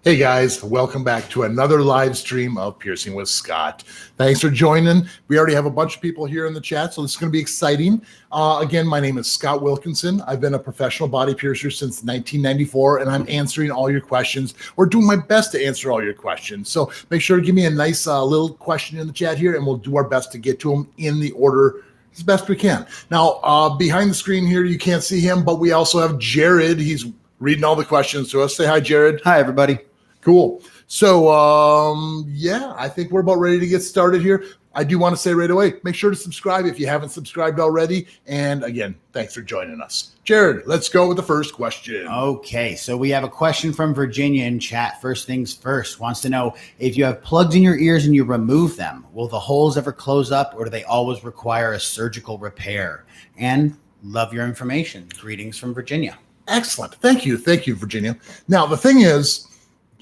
Hey guys, welcome back to another live stream of Piercing with Scott. Thanks for joining. We already have a bunch of people here in the chat, so this is going to be exciting. Again, my name is Scott Wilkinson. I've been a professional body piercer since 1994, and I'm answering all your questions, or doing my best to answer all your questions. So make sure to give me a nice little question in the chat here, and we'll do our best to get to them in the order as best we can. Now, behind the screen here, you can't see him, but we also have Jared. He's reading all the questions to us. Say hi, Jared. Hi, everybody. Cool. So, yeah, I think we're about ready to get started here. I do want to say right away, make sure to subscribe if you haven't subscribed already. And again, thanks for joining us. Jared, let's go with the first question. Okay, so we have a question from Virginia in chat. First things first, wants to know if you have plugs in your ears and you remove them, will the holes ever close up or do they always require a surgical repair? And love your information. Greetings from Virginia. Excellent. Thank you. Thank you, Virginia. Now, the thing is,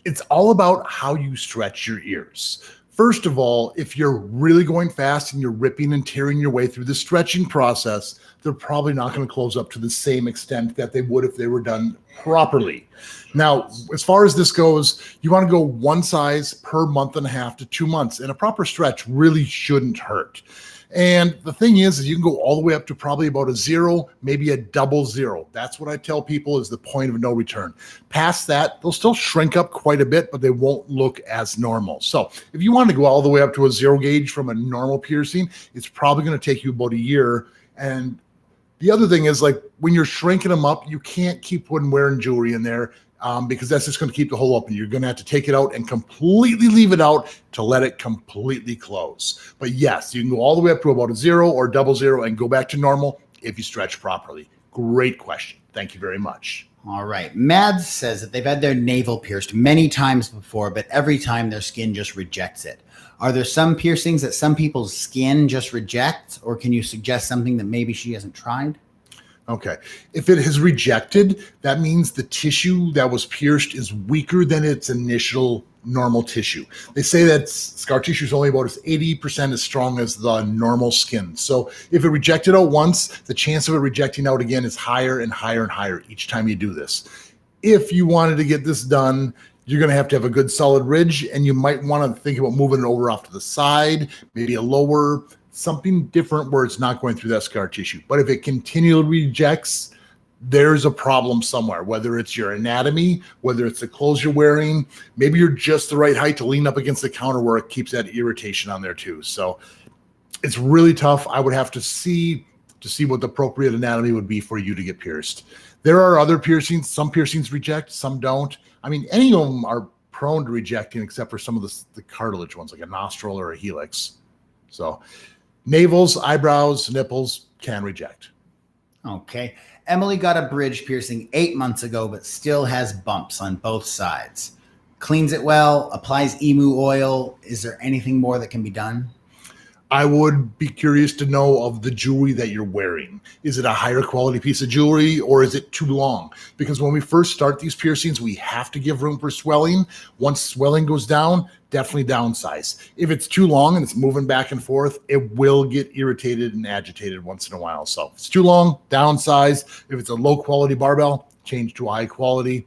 it's all about how you stretch your ears. First of all, if you're really going fast and you're ripping and tearing your way through the stretching process, they're probably not going to close up to the same extent that they would if they were done properly. Now, as far as this goes, you want to go one size per month and a half to 2 months, and a proper stretch really shouldn't hurt. And the thing is you can go all the way up to probably about a 0, maybe a double 0. That's what I tell people is the point of no return. Past that, they'll still shrink up quite a bit, but they won't look as normal. So if you want to go all the way up to a 0 gauge from a normal piercing, it's probably going to take you about a year. And the other thing is, like, when you're shrinking them up, you can't keep putting wearing jewelry in there. Because that's just going to keep the hole open. You're going to have to take it out and completely leave it out to let it completely close. But yes, you can go all the way up to about a 0 or double 0 and go back to normal if you stretch properly. Great question. Thank you very much. All right. Mads says that they've had their navel pierced many times before, but every time their skin just rejects it. Are there some piercings that some people's skin just rejects, or can you suggest something that maybe she hasn't tried? Okay. If it has rejected, that means the tissue that was pierced is weaker than its initial normal tissue. They say that scar tissue is only about 80% as strong as the normal skin. So if it rejected out once, the chance of it rejecting out again is higher and higher and higher each time you do this. If you wanted to get this done, you're going to have a good solid ridge, and you might want to think about moving it over off to the side, maybe a lower, something different where it's not going through that scar tissue. But if it continually rejects, there's a problem somewhere, whether it's your anatomy, whether it's the clothes you're wearing, maybe you're just the right height to lean up against the counter where it keeps that irritation on there too. So it's really tough. I would have to see what the appropriate anatomy would be for you to get pierced. There are other piercings. Some piercings reject, some don't. I mean, any of them are prone to rejecting except for some of the cartilage ones, like a nostril or a helix. So navels, eyebrows, nipples can reject. Okay. Emily got a bridge piercing 8 months ago, but still has bumps on both sides. Cleans it well, applies emu oil. Is there anything more that can be done? I would be curious to know of the jewelry that you're wearing. Is it a higher quality piece of jewelry, or is it too long? Because when we first start these piercings, we have to give room for swelling. Once swelling goes down, definitely downsize. If it's too long and it's moving back and forth, it will get irritated and agitated once in a while. So if it's too long, downsize. If it's a low quality barbell, change to a high quality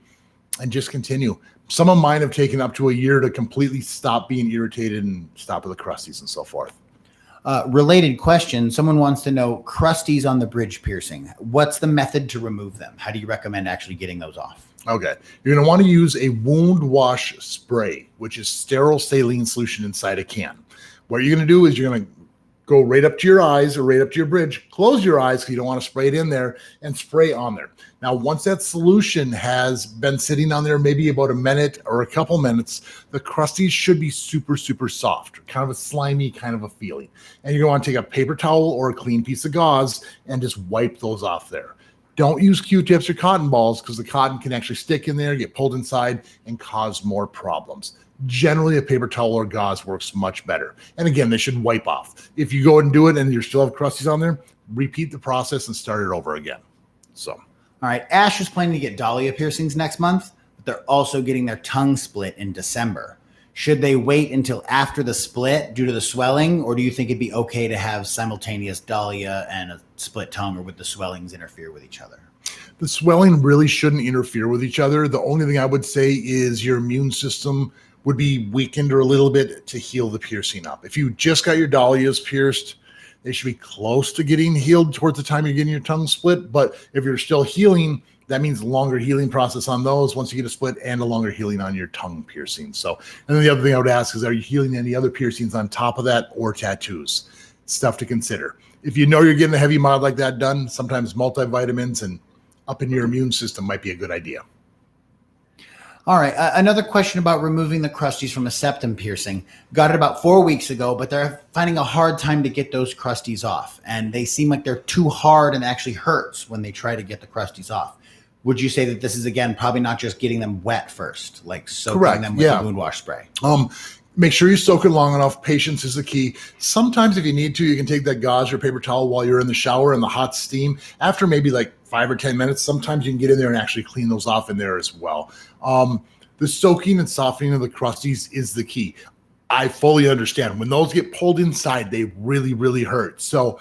and just continue. Some of mine have taken up to a year to completely stop being irritated and stop with the crusties and so forth. Related question. Someone wants to know crusties on the bridge piercing. What's the method to remove them? How do you recommend actually getting those off? Okay. You're going to want to use a wound wash spray, which is sterile saline solution inside a can. What you're going to do is you're going to go right up to your eyes or right up to your bridge, close your eyes because you don't want to spray it in there, and spray on there. Now, once that solution has been sitting on there maybe about a minute or a couple minutes, the crusties should be super, super soft, kind of a slimy kind of a feeling. And you're going to want to take a paper towel or a clean piece of gauze and just wipe those off there. Don't use Q-tips or cotton balls because the cotton can actually stick in there, get pulled inside, and cause more problems. Generally, a paper towel or gauze works much better. And again, they should wipe off. If you go and do it and you still have crusties on there, repeat the process and start it over again. So, all right. Ash is planning to get dahlia piercings next month, but they're also getting their tongue split in December. Should they wait until after the split due to the swelling, or do you think it'd be okay to have simultaneous dahlia and a split tongue, or would the swellings interfere with each other? The swelling really shouldn't interfere with each other. The only thing I would say is your immune system would be weakened or a little bit to heal the piercing up. If you just got your dahlias pierced, they should be close to getting healed towards the time you're getting your tongue split. But if you're still healing, that means a longer healing process on those once you get a split and a longer healing on your tongue piercing. So, and then the other thing I would ask is, are you healing any other piercings on top of that or tattoos? Stuff to consider. If you know you're getting a heavy mod like that done, sometimes multivitamins and upping your immune system might be a good idea. All right. Another question about removing the crusties from a septum piercing. Got it about 4 weeks ago, but they're finding a hard time to get those crusties off. And they seem like they're too hard and actually hurts when they try to get the crusties off. Would you say that this is, again, probably not just getting them wet first, like soaking them with the wound wash spray? Make sure you soak it long enough. Patience is the key. Sometimes if you need to, you can take that gauze or paper towel while you're in the shower in the hot steam. After maybe like 5 or 10 minutes, sometimes you can get in there and actually clean those off in there as well. The soaking and softening of the crusties is the key. I fully understand. When those get pulled inside, they really, really hurt. So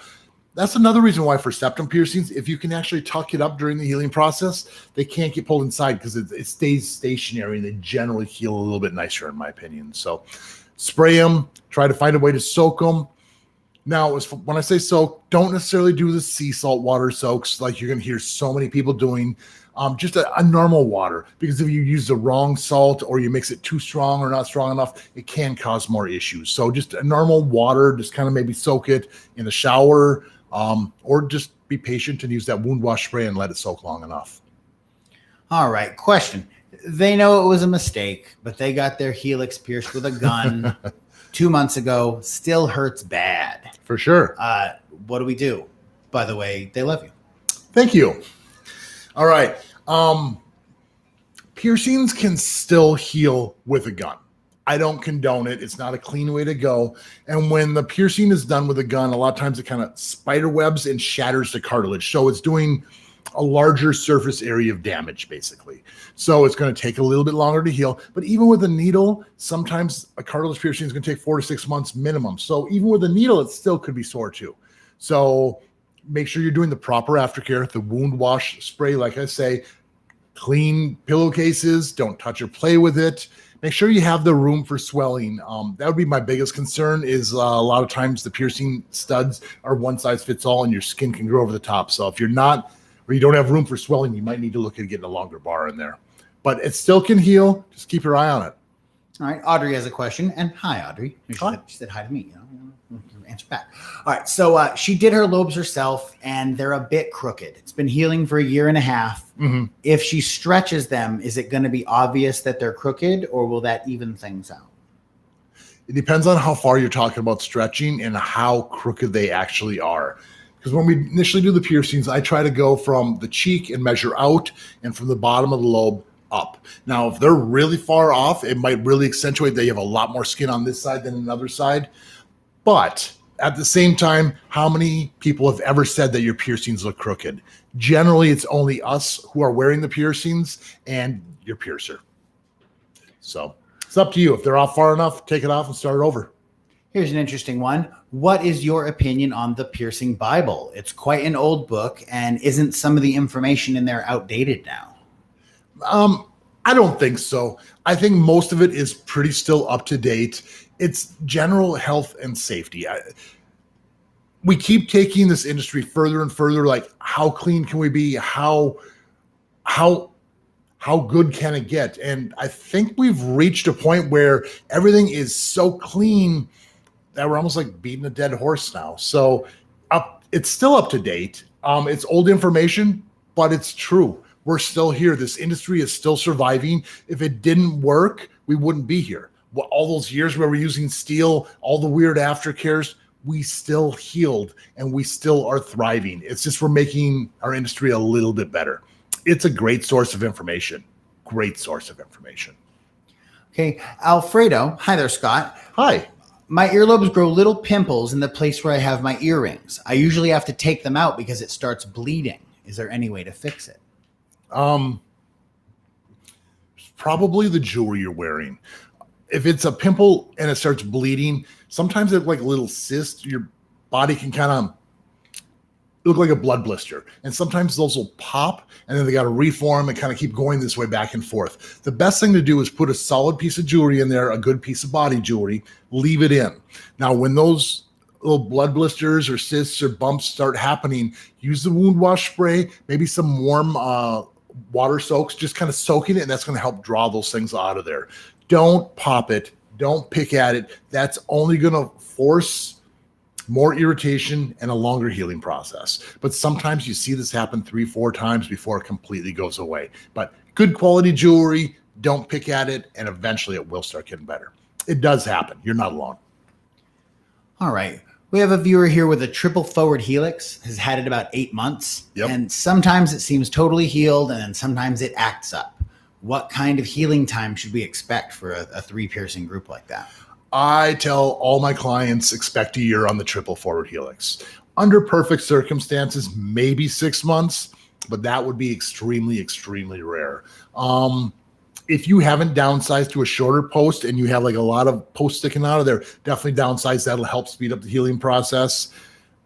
that's another reason why for septum piercings, if you can actually tuck it up during the healing process, they can't get pulled inside because it stays stationary and they generally heal a little bit nicer, in my opinion. So spray them, try to find a way to soak them. Now, when I say soak, don't necessarily do the sea salt water soaks like you're going to hear so many people doing. Just a normal water, because if you use the wrong salt or you mix it too strong or not strong enough, it can cause more issues. So just a normal water, just kind of maybe soak it in the shower, or just be patient and use that wound wash spray and let it soak long enough. All right. Question. They know it was a mistake, but they got their helix pierced with a gun 2 months ago. Still hurts bad. For sure. What do we do? By the way, they love you. Thank you. All right. Piercings can still heal with a gun. I don't condone it. It's not a clean way to go. And when the piercing is done with a gun, a lot of times it kind of spider webs and shatters the cartilage. So it's doing a larger surface area of damage, basically. So it's going to take a little bit longer to heal. But even with a needle, sometimes a cartilage piercing is going to take 4 to 6 months minimum. So even with a needle, it still could be sore too. So make sure you're doing the proper aftercare, the wound wash spray, like I say, clean pillowcases, don't touch or play with it. Make sure you have the room for swelling. That would be my biggest concern is a lot of times the piercing studs are one size fits all and your skin can grow over the top. So if you're not, or you don't have room for swelling, you might need to look at getting a longer bar in there. But it still can heal. Just keep your eye on it. All right. Audrey has a question. And hi, Audrey. She said hi to me. You know, answer back. All right. So she did her lobes herself and they're a bit crooked. It's been healing for 1.5 years. Mm-hmm. If she stretches them, is it going to be obvious that they're crooked or will that even things out? It depends on how far you're talking about stretching and how crooked they actually are. Because when we initially do the piercings, I try to go from the cheek and measure out and from the bottom of the lobe up. Now, if they're really far off, it might really accentuate that you have a lot more skin on this side than another side. But at the same time, how many people have ever said that your piercings look crooked? Generally, it's only us who are wearing the piercings and your piercer. So it's up to you. If they're off far enough, take it off and start over. Here's an interesting one. What is your opinion on the Piercing Bible? It's quite an old book, and isn't some of the information in there outdated now? I don't think so. I think most of it is pretty still up to date. It's general health and safety. We keep taking this industry further and further. Like, how clean can we be? How good can it get? And I think we've reached a point where everything is so clean that we're almost like beating a dead horse now. So it's still up to date. It's old information, but it's true. We're still here. This industry is still surviving. If it didn't work, we wouldn't be here. All those years where we're using steel, all the weird aftercares, we still healed and we still are thriving. It's just we're making our industry a little bit better. It's a great source of information. Great source of information. Okay. Alfredo. Hi there, Scott. Hi. My earlobes grow little pimples in the place where I have my earrings. I usually have to take them out because it starts bleeding. Is there any way to fix it? Probably the jewelry you're wearing. If it's a pimple and it starts bleeding, sometimes it's like a little cyst. Your body can kind of look like a blood blister. And sometimes those will pop and then they got to reform and kind of keep going this way back and forth. The best thing to do is put a solid piece of jewelry in there, a good piece of body jewelry, leave it in. Now, when those little blood blisters or cysts or bumps start happening, use the wound wash spray, maybe some warm water soaks, just kind of soaking it, and that's going to help draw those things out of there. Don't pop it. Don't pick at it. That's only going to force more irritation and a longer healing process. But sometimes you see this happen 3-4 times before it completely goes away. But good quality jewelry, don't pick at it, and eventually it will start getting better. It does happen. You're not alone. All right. We have a viewer here with a triple forward helix, has had it about 8 months. Yep. And sometimes it seems totally healed and then sometimes it acts up. What kind of healing time should we expect for a 3 piercing group like that? I tell all my clients expect a year on the triple forward helix. Under perfect circumstances, maybe 6 months, but that would be extremely, extremely rare. If you haven't downsized to a shorter post and you have like a lot of posts sticking out of there, definitely downsize. That'll help speed up the healing process.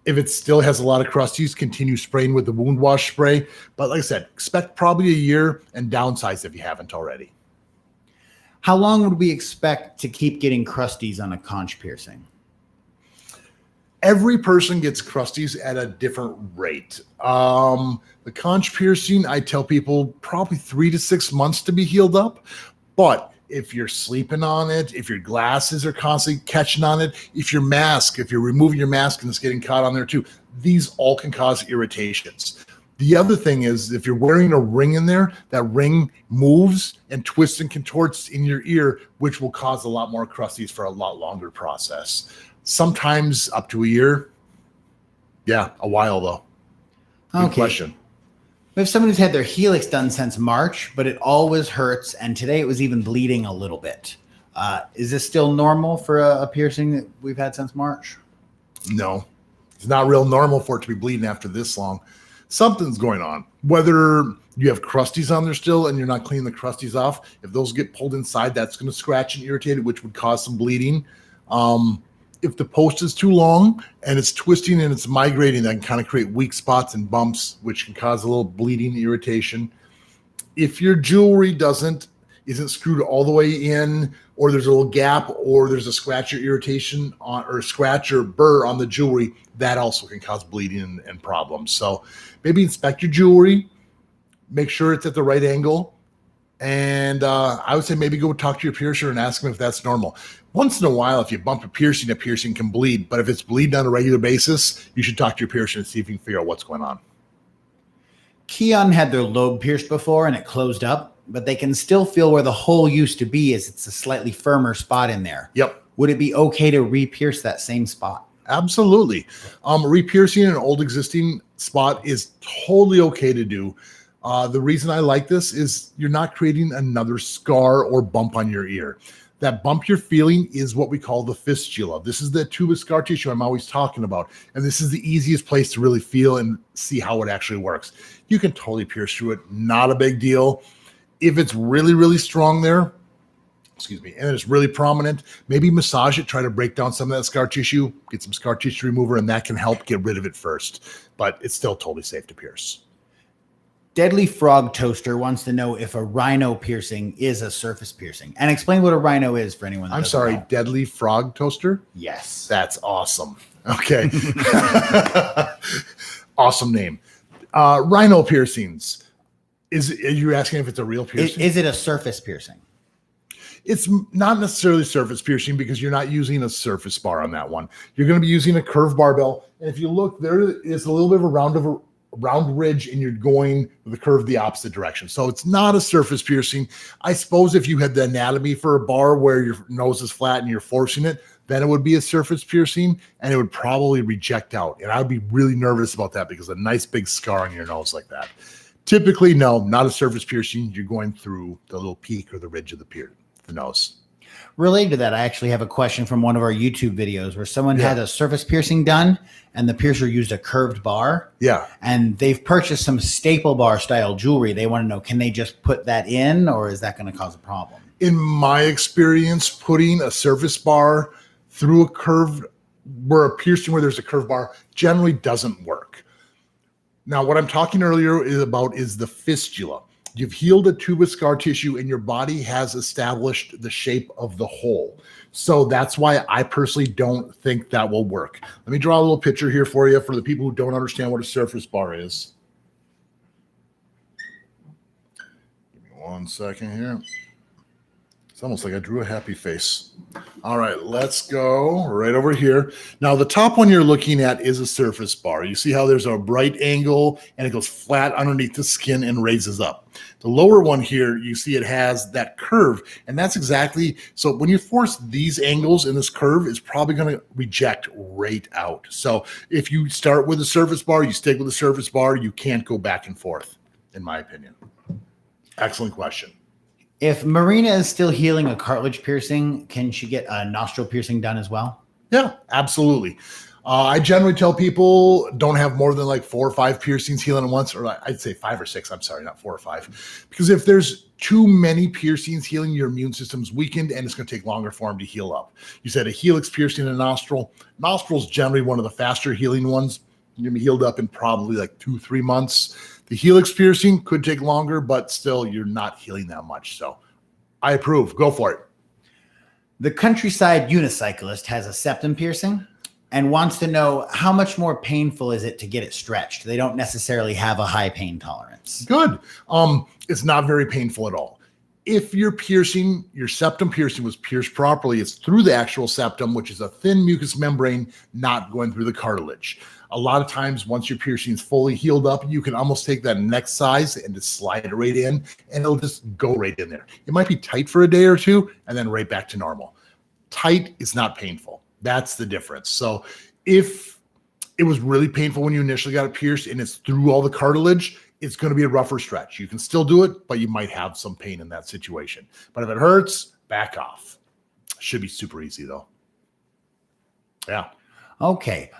If it still has a lot of crusties, continue spraying with the wound wash spray. But like I said, expect probably a year and downsize if you haven't already. How long would we expect to keep getting crusties on a conch piercing? Every person gets crusties at a different rate. The conch piercing, I tell people probably 3 to 6 months to be healed up. But if you're sleeping on it, if your glasses are constantly catching on it, if you're removing your mask and it's getting caught on there too, these all can cause irritations. The other thing is if you're wearing a ring in there, that ring moves and twists and contorts in your ear, which will cause a lot more crusties for a lot longer process. Sometimes up to a year. Yeah, a while though. Good question. We have someone who's had their helix done since March, but it always hurts. And today it was even bleeding a little bit. Is this still normal for a piercing that we've had since March? No, it's not real normal for it to be bleeding after this long. Something's going on. Whether you have crusties on there still and you're not cleaning the crusties off, if those get pulled inside, that's going to scratch and irritate it, which would cause some bleeding. If the post is too long and it's twisting and it's migrating, that can kind of create weak spots and bumps, which can cause a little bleeding irritation. If your jewelry isn't screwed all the way in, or there's a little gap, or there's a scratch or irritation on, or scratch or burr on the jewelry, that also can cause bleeding and problems. So maybe inspect your jewelry, make sure it's at the right angle. And I would say maybe go talk to your piercer and ask them if that's normal. Once in a while, if you bump a piercing can bleed. But if it's bleeding on a regular basis, you should talk to your piercer and see if you can figure out what's going on. Keon had their lobe pierced before and it closed up, but they can still feel where the hole used to be as it's a slightly firmer spot in there. Yep. Would it be okay to repierce that same spot? Absolutely. Repiercing an old existing spot is totally okay to do. The reason I like this is you're not creating another scar or bump on your ear. That bump you're feeling is what we call the fistula. This is the tube of scar tissue I'm always talking about. And this is the easiest place to really feel and see how it actually works. You can totally pierce through it. Not a big deal. If it's really, really strong there, and it's really prominent, maybe massage it, try to break down some of that scar tissue, get some scar tissue remover, and that can help get rid of it first. But it's still totally safe to pierce. Deadly Frog Toaster wants to know if a rhino piercing is a surface piercing. And explain what a rhino is for anyone that doesn't know. Deadly Frog Toaster? Yes. That's awesome. Okay. Awesome name. Rhino piercings. Are you asking if it's a real piercing? Is it a surface piercing? It's not necessarily surface piercing because you're not using a surface bar on that one. You're going to be using a curved barbell. And if you look, there is a little bit of a round ridge and you're going with the curve the opposite direction. So it's not a surface piercing. I suppose if you had the anatomy for a bar where your nose is flat and you're forcing it, then it would be a surface piercing and it would probably reject out. And I'd be really nervous about that because a nice big scar on your nose like that. Typically, no, not a surface piercing. You're going through the little peak or the ridge of the nose. Related to that, I actually have a question from one of our YouTube videos where someone had a surface piercing done and the piercer used a curved bar. Yeah. And they've purchased some staple bar style jewelry. They want to know, can they just put that in or is that going to cause a problem? In my experience, putting a surface bar through a curved, where a piercing where there's a curved bar generally doesn't work. Now, what I'm talking earlier is the fistula. You've healed a tubus scar tissue and your body has established the shape of the hole. So that's why I personally don't think that will work. Let me draw a little picture here for you for the people who don't understand what a surface bar is. Give me 1 second here. It's almost like I drew a happy face. All right, let's go right over here. Now, the top one you're looking at is a surface bar. You see how there's a right angle and it goes flat underneath the skin and raises up. The lower one here, you see it has that curve, and that's exactly, so when you force these angles in this curve, it's probably going to reject right out. So if you start with a surface bar, you stick with a surface bar, you can't go back and forth, in my opinion. Excellent question. If Marina is still healing a cartilage piercing, can she get a nostril piercing done as well? Yeah, absolutely. I generally tell people don't have more than like 4 or 5 piercings healing at once, or I'd say 5 or 6. I'm sorry, not 4 or 5. Because if there's too many piercings healing, your immune system's weakened and it's going to take longer for them to heal up. You said a helix piercing in a nostril. Nostril's generally one of the faster healing ones. You're going to be healed up in probably like 2-3 months. The helix piercing could take longer, but still you're not healing that much. So I approve. Go for it. The countryside unicyclist has a septum piercing and wants to know how much more painful is it to get it stretched. They don't necessarily have a high pain tolerance. Good. It's not very painful at all. If your septum piercing was pierced properly, it's through the actual septum, which is a thin mucous membrane, not going through the cartilage. A lot of times, once your piercing is fully healed up, you can almost take that next size and just slide it right in, and it'll just go right in there. It might be tight for a day or two, and then right back to normal. Tight is not painful. That's the difference. So if it was really painful when you initially got it pierced and it's through all the cartilage, it's going to be a rougher stretch. You can still do it, but you might have some pain in that situation. But if it hurts, back off. Should be super easy, though. Yeah. Okay.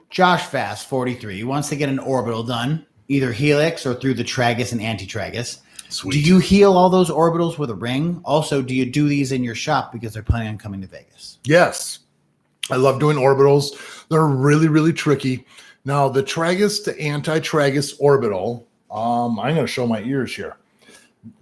Josh Fast, 43, wants to get an orbital done, either helix or through the tragus and antitragus. Sweet. Do you heal all those orbitals with a ring? Also, do you do these in your shop because they're planning on coming to Vegas? Yes. I love doing orbitals. They're really, really tricky. Now, the tragus to antitragus orbital, I'm going to show my ears here.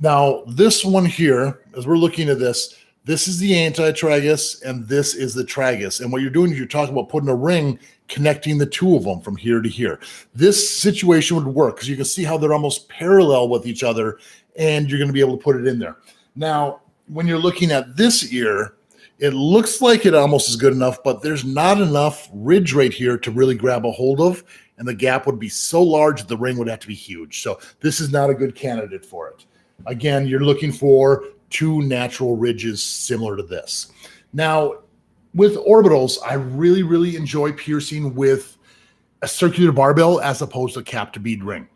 Now, this one here, as we're looking at this is the antitragus and this is the tragus. And what you're doing is you're talking about putting a ring connecting the two of them from here to here. This situation would work because you can see how they're almost parallel with each other and you're going to be able to put it in there. Now, when you're looking at this ear, it looks like it almost is good enough, but there's not enough ridge right here to really grab a hold of, and the gap would be so large that the ring would have to be huge. So this is not a good candidate for it. Again, you're looking for 2 natural ridges similar to this. Now, with orbitals, I really, really enjoy piercing with a circular barbell as opposed to cap to bead ring.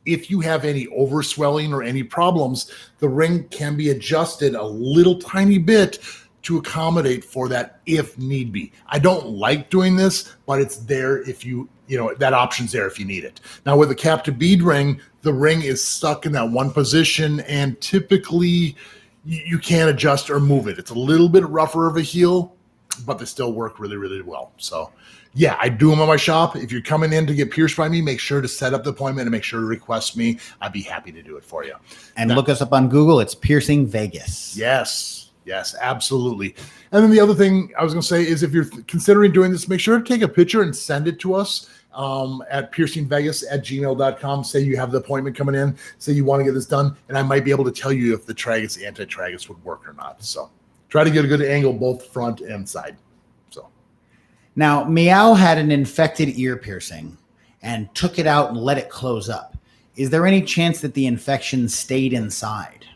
If you have any overswelling or any problems, the ring can be adjusted a little tiny bit to accommodate for that if need be. I don't like doing this, but it's there if that option's there if you need it. Now with a cap to bead ring, the ring is stuck in that one position and typically you can't adjust or move it. It's a little bit rougher of a heel, but they still work really, really well. So yeah, I do them in my shop. If you're coming in to get pierced by me, make sure to set up the appointment and make sure to request me. I'd be happy to do it for you. And look us up on Google. It's Piercing Vegas. Yes, absolutely. And then the other thing I was going to say is if you're considering doing this, make sure to take a picture and send it to us at piercingvegas@gmail.com. Say you have the appointment coming in. Say you want to get this done. And I might be able to tell you if the tragus, antitragus would work or not. So try to get a good angle both front and side. So now, Meow had an infected ear piercing and took it out and let it close up. Is there any chance that the infection stayed inside?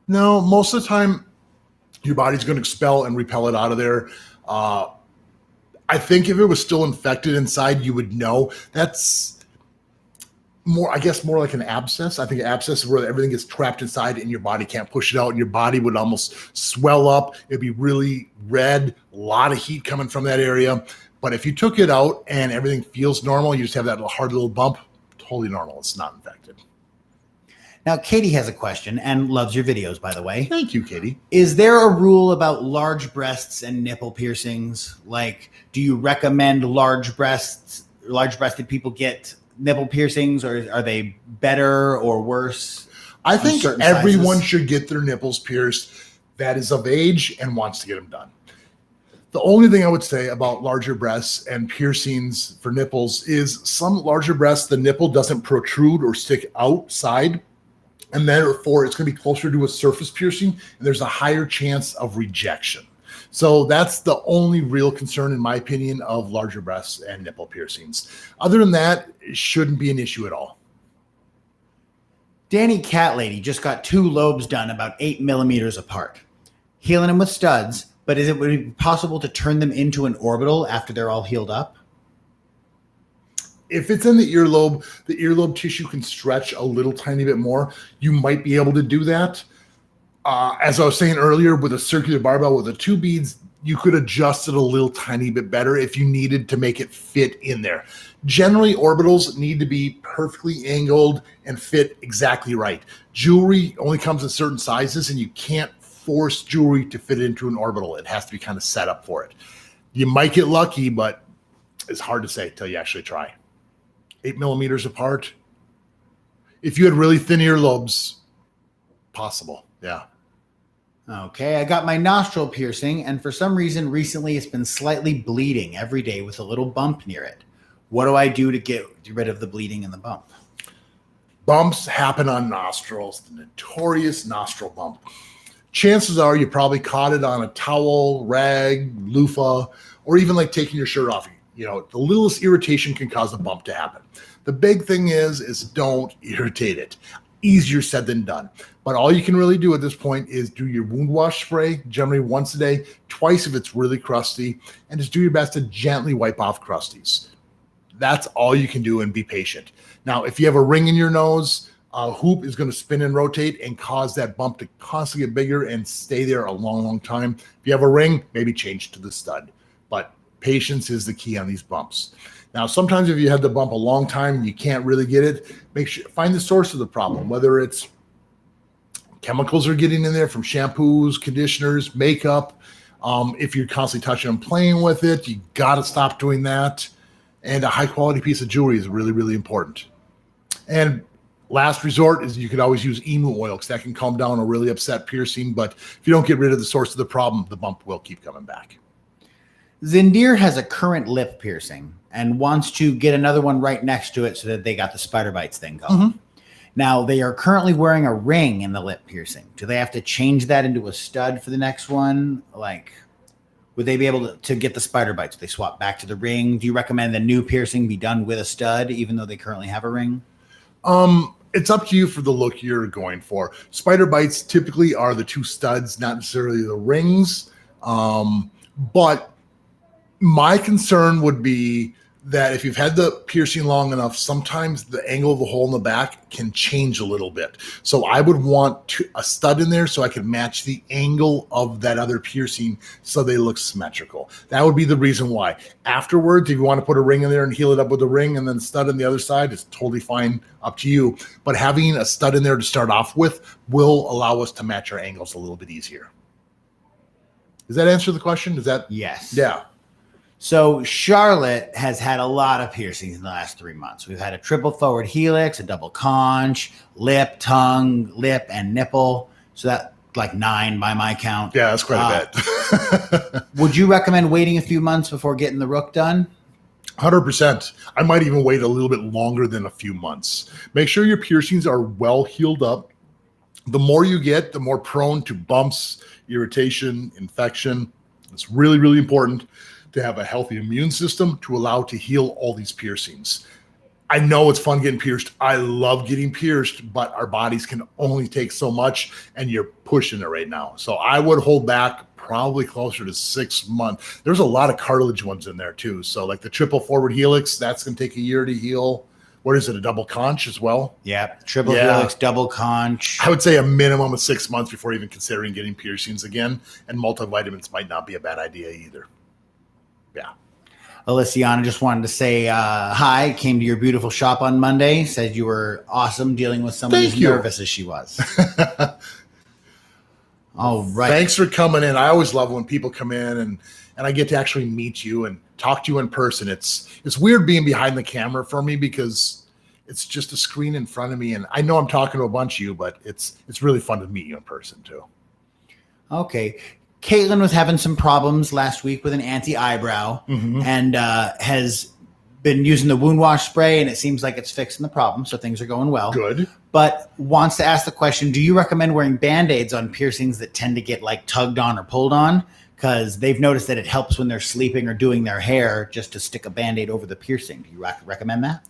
No, most of the time, your body's going to expel and repel it out of there. I think if it was still infected inside, you would know. That's more like an abscess. I think an abscess is where everything gets trapped inside and your body can't push it out, and your body would almost swell up. It'd be really red, a lot of heat coming from that area. But if you took it out and everything feels normal, you just have that hard little bump, totally normal. It's not infected. Now, Katie has a question and loves your videos, by the way. Thank you, Katie. Is there a rule about large breasts and nipple piercings? Like, do you recommend large breasts large-breasted people get nipple piercings, or are they better or worse? I think everyone should get their nipples pierced that is of age and wants to get them done. The only thing I would say about larger breasts and piercings for nipples is some larger breasts, the nipple doesn't protrude or stick outside, and therefore it's going to be closer to a surface piercing, and there's a higher chance of rejection. So that's the only real concern, in my opinion, of larger breasts and nipple piercings. Other than that, it shouldn't be an issue at all. Danny Cat Lady just got 2 lobes done about 8 millimeters apart. Healing them with studs, but would it be possible to turn them into an orbital after they're all healed up? If it's in the earlobe tissue can stretch a little tiny bit more. You might be able to do that. As I was saying earlier, with a circular barbell with the 2 beads, you could adjust it a little tiny bit better if you needed to make it fit in there. Generally, orbitals need to be perfectly angled and fit exactly right. Jewelry only comes in certain sizes, and you can't force jewelry to fit into an orbital. It has to be kind of set up for it. You might get lucky, but it's hard to say until you actually try. 8 millimeters apart. If you had really thin earlobes, possible. Yeah. Okay, I got my nostril piercing, and for some reason recently it's been slightly bleeding every day with a little bump near it. What do I do to get rid of the bleeding and the bump? Bumps happen on nostrils, the notorious nostril bump. Chances are you probably caught it on a towel, rag, loofah, or even like taking your shirt off. You know, the littlest irritation can cause a bump to happen. The big thing is don't irritate it. Easier said than done. But all you can really do at this point is do your wound wash spray, generally once a day, twice if it's really crusty, and just do your best to gently wipe off crusties. That's all you can do, and be patient. Now, if you have a ring in your nose, a hoop is going to spin and rotate and cause that bump to constantly get bigger and stay there a long, long time. If you have a ring, maybe change to the stud. But patience is the key on these bumps. Now, sometimes if you had the bump a long time and you can't really get it, find the source of the problem, whether it's chemicals are getting in there from shampoos, conditioners, makeup. If you're constantly touching and playing with it, you got to stop doing that. And a high quality piece of jewelry is really, really important. And last resort is you could always use emu oil, because that can calm down a really upset piercing. But if you don't get rid of the source of the problem, the bump will keep coming back. Zindir has a current lip piercing and wants to get another one right next to it so that they got the spider bites thing going. Mm-hmm. Now, they are currently wearing a ring in the lip piercing. Do they have to change that into a stud for the next one? Like, would they be able to get the spider bites? Would they swap back to the ring? Do you recommend the new piercing be done with a stud, even though they currently have a ring? It's up to you for the look you're going for. Spider bites typically are the 2 studs, not necessarily the rings. But my concern would be that if you've had the piercing long enough, sometimes the angle of the hole in the back can change a little bit. So I would want a stud in there so I could match the angle of that other piercing so they look symmetrical. That would be the reason why. Afterwards, if you want to put a ring in there and heal it up with a ring and then stud on the other side, it's totally fine, up to you. But having a stud in there to start off with will allow us to match our angles a little bit easier. Does that answer the question? Yes. Yeah. So Charlotte has had a lot of piercings in the last 3 months. We've had a triple forward helix, a double conch, lip, tongue, lip, and nipple. So that like 9 by my count. Yeah, that's quite a bit. Would you recommend waiting a few months before getting the rook done? 100%. I might even wait a little bit longer than a few months. Make sure your piercings are well healed up. The more you get, the more prone to bumps, irritation, infection. It's really, really important to have a healthy immune system to allow to heal all these piercings. I know it's fun getting pierced. I love getting pierced, but our bodies can only take so much, and you're pushing it right now. So I would hold back probably closer to 6 months. There's a lot of cartilage ones in there too. So like the triple forward helix, that's going to take a year to heal. What is it, a double conch as well? Yeah, triple helix, double conch. I would say a minimum of 6 months before even considering getting piercings again, and multivitamins might not be a bad idea either. Yeah. Aliciana just wanted to say hi, came to your beautiful shop on Monday, said you were awesome dealing with someone as nervous as she was. All right. Thanks for coming in. I always love when people come in and I get to actually meet you and talk to you in person. It's weird being behind the camera for me because it's just a screen in front of me. And I know I'm talking to a bunch of you, but it's really fun to meet you in person too. Okay. Caitlin was having some problems last week with an anti-eyebrow and has been using the wound wash spray, and it seems like it's fixing the problem. So things are going well. Good. But wants to ask the question, do you recommend wearing Band-Aids on piercings that tend to get like tugged on or pulled on? Because they've noticed that it helps when they're sleeping or doing their hair just to stick a Band-Aid over the piercing. Do you recommend that?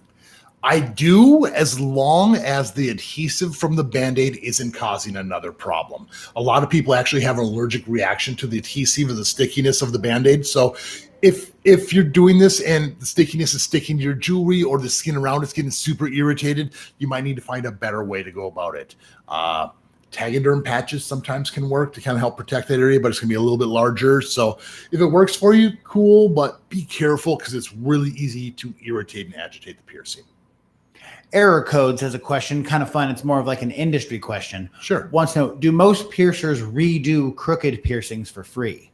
I do, as long as the adhesive from the Band-Aid isn't causing another problem. A lot of people actually have an allergic reaction to the adhesive or the stickiness of the Band-Aid. So if you're doing this and the stickiness is sticking to your jewelry or the skin around it's getting super irritated, you might need to find a better way to go about it. Tegaderm patches sometimes can work to kind of help protect that area, but it's going to be a little bit larger. So if it works for you, cool, but be careful because it's really easy to irritate and agitate the piercing. Error Codes has a question, kind of fun. It's more of like an industry question. Sure. Wants to know, do most piercers redo crooked piercings for free?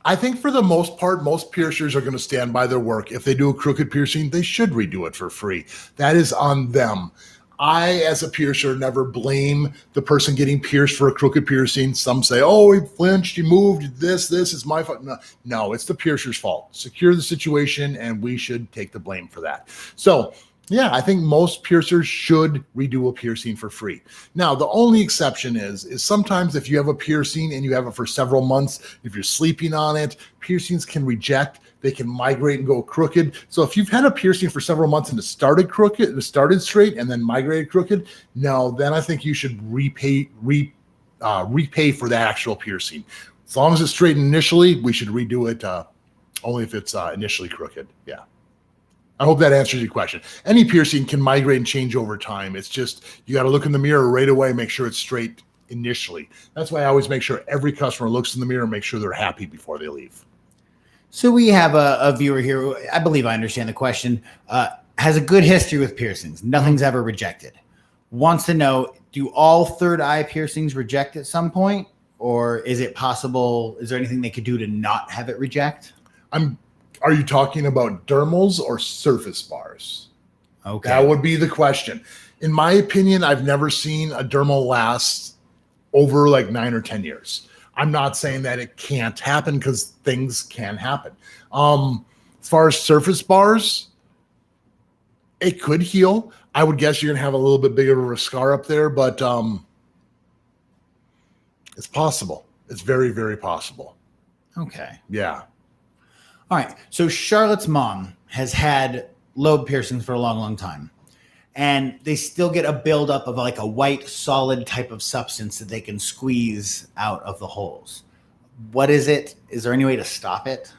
I think for the most part, most piercers are going to stand by their work. If they do a crooked piercing, they should redo it for free. That is on them. I, as a piercer, never blame the person getting pierced for a crooked piercing. Some say, oh, he flinched, he moved, this is my fault. No, it's the piercer's fault. Secure the situation, and we should take the blame for that. So, yeah, I think most piercers should redo a piercing for free. Now, the only exception is sometimes if you have a piercing and you have it for several months, if you're sleeping on it, piercings can reject. They can migrate and go crooked. So if you've had a piercing for several months and it started crooked, it started straight and then migrated crooked, no, then I think you should repay for that actual piercing. As long as it's straight initially, we should redo it only if it's initially crooked. Yeah. I hope that answers your question. Any piercing can migrate and change over time. It's just, you got to look in the mirror right away, make sure it's straight initially. That's why I always make sure every customer looks in the mirror and make sure they're happy before they leave. So we have a viewer here, I believe I understand the question, has a good history with piercings. Nothing's ever rejected. Wants to know, do all third eye piercings reject at some point? Or is it possible, is there anything they could do to not have it reject? Are you talking about dermals or surface bars? Okay. That would be the question. In my opinion, I've never seen a dermal last over like 9 or 10 years. I'm not saying that it can't happen because things can happen. As far as surface bars, it could heal. I would guess you're going to have a little bit bigger of a scar up there, but it's possible. It's very, very possible. Okay. Yeah. All right. So Charlotte's mom has had lobe piercings for a long, long time. And they still get a buildup of like a white solid type of substance that they can squeeze out of the holes. What is it? Is there any way to stop it?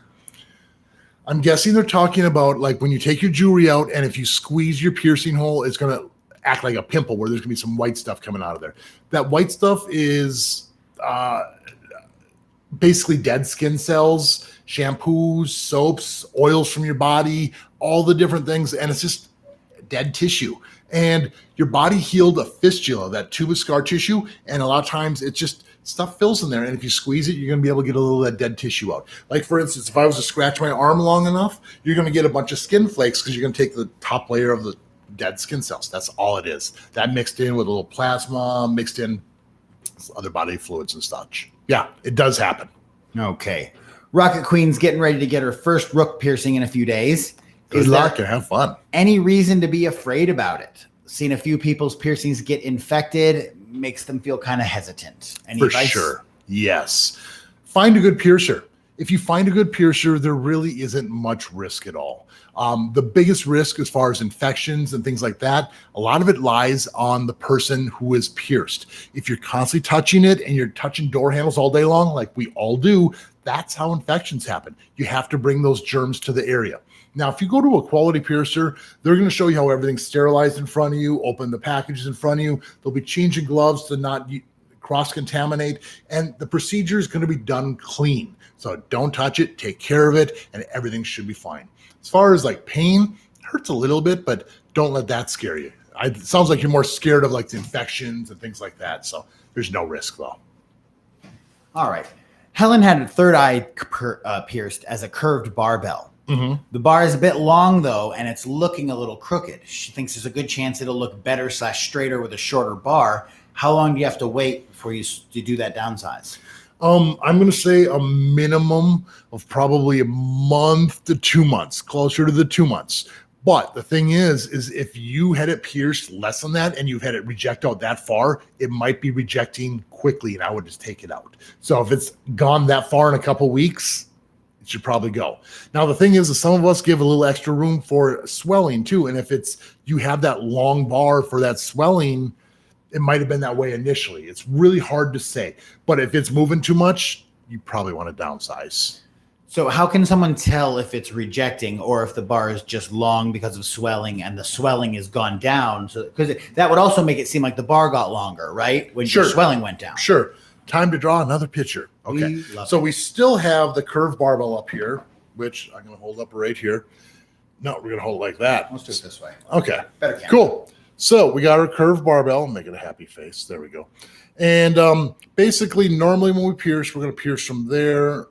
I'm guessing they're talking about like when you take your jewelry out and if you squeeze your piercing hole, it's going to act like a pimple where there's going to be some white stuff coming out of there. That white stuff is basically dead skin cells, shampoos, soaps, oils from your body, all the different things. And it's just dead tissue, and your body healed a fistula, that tubus scar tissue, and a lot of times it's just stuff fills in there, and if you squeeze it, you're going to be able to get a little of that dead tissue out. Like for instance, if I was to scratch my arm long enough, you're going to get a bunch of skin flakes because you're going to take the top layer of the dead skin cells. That's all it is. That mixed in with a little plasma, mixed in other body fluids and such. Yeah, it does happen. Okay. Rocket Queen's getting ready to get her first rook piercing in a few days. Good luck and have fun. Any reason to be afraid about it? Seen a few people's piercings get infected, makes them feel kind of hesitant. Any advice? Sure. Yes. Find a good piercer. If you find a good piercer, there really isn't much risk at all. The biggest risk as far as infections and things like that, a lot of it lies on the person who is pierced. If you're constantly touching it and you're touching door handles all day long, like we all do, that's how infections happen. You have to bring those germs to the area. Now, if you go to a quality piercer, they're going to show you how everything's sterilized in front of you, open the packages in front of you. They'll be changing gloves to not cross-contaminate, and the procedure is going to be done clean. So don't touch it, take care of it, and everything should be fine. As far as like pain, it hurts a little bit, but don't let that scare you. It sounds like you're more scared of like the infections and things like that. So there's no risk though. All right. Helen had her third eye pierced as a curved barbell. Mm-hmm. The bar is a bit long though, and it's looking a little crooked. She thinks there's a good chance it'll look better / straighter with a shorter bar. How long do you have to wait before you do that downsize? I'm going to say a minimum of probably a month to 2 months, closer to the 2 months. But the thing is if you had it pierced less than that and you've had it reject out that far, it might be rejecting quickly, and I would just take it out. So if it's gone that far in a couple weeks, it should probably go. Now, the thing is that some of us give a little extra room for swelling too. And if you have that long bar for that swelling, it might have been that way initially. It's really hard to say. But if it's moving too much, you probably want to downsize. So how can someone tell if it's rejecting or if the bar is just long because of swelling and the swelling has gone down? So because that would also make it seem like the bar got longer, right? When your swelling went down. Sure. Time to draw another picture. Okay. So we still have the curved barbell up here, which I'm going to hold up right here. No, we're going to hold it like that. Let's do it this way. Okay. Better camera. Cool. So we got our curved barbell. Make it a happy face. There we go. And basically, normally when we pierce, we're going to pierce from there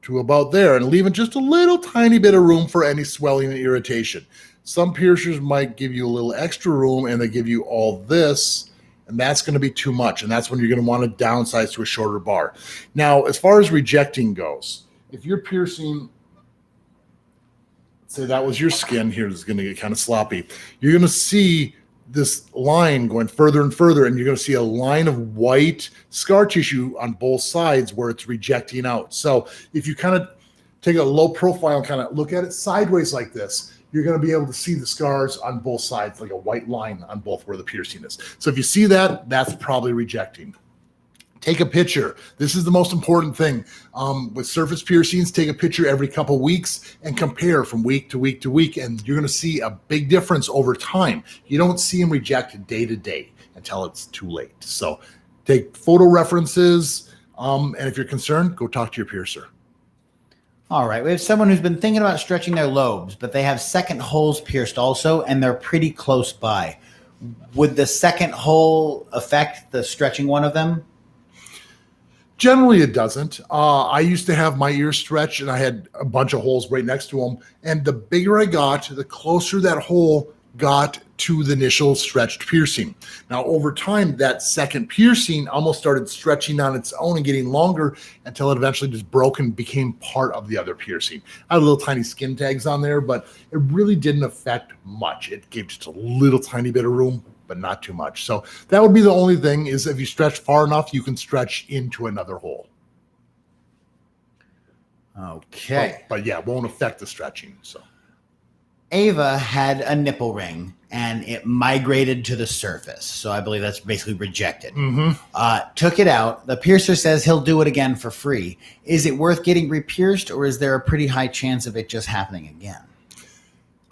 to about there and leaving just a little tiny bit of room for any swelling and irritation. Some piercers might give you a little extra room and they give you all this, and that's going to be too much. And that's when you're going to want to downsize to a shorter bar. Now, as far as rejecting goes, if you're piercing, say that was your skin here, is going to get kind of sloppy. You're going to see this line going further and further, and you're going to see a line of white scar tissue on both sides where it's rejecting out. So if you kind of take a low profile and kind of look at it sideways like this, you're going to be able to see the scars on both sides, like a white line on both where the piercing is. So if you see that, that's probably rejecting. Take a picture. This is the most important thing. With surface piercings, take a picture every couple weeks and compare from week to week to week, and you're going to see a big difference over time. You don't see them reject day to day until it's too late. So take photo references, and if you're concerned, go talk to your piercer. All right. We have someone who's been thinking about stretching their lobes, but they have second holes pierced also, and they're pretty close by. Would the second hole affect the stretching one of them? Generally, it doesn't. I used to have my ears stretched, and I had a bunch of holes right next to them. And the bigger I got, the closer that hole got to the initial stretched piercing. Now, over time, that second piercing almost started stretching on its own and getting longer until it eventually just broke and became part of the other piercing. I had little tiny skin tags on there, but it really didn't affect much. It gave just a little tiny bit of room, but not too much. So that would be the only thing, is if you stretch far enough, you can stretch into another hole. Okay. But yeah, it won't affect the stretching. So Ava had a nipple ring and it migrated to the surface. So I believe that's basically rejected. Took it out. The piercer says he'll do it again for free. Is it worth getting repierced, or is there a pretty high chance of it just happening again?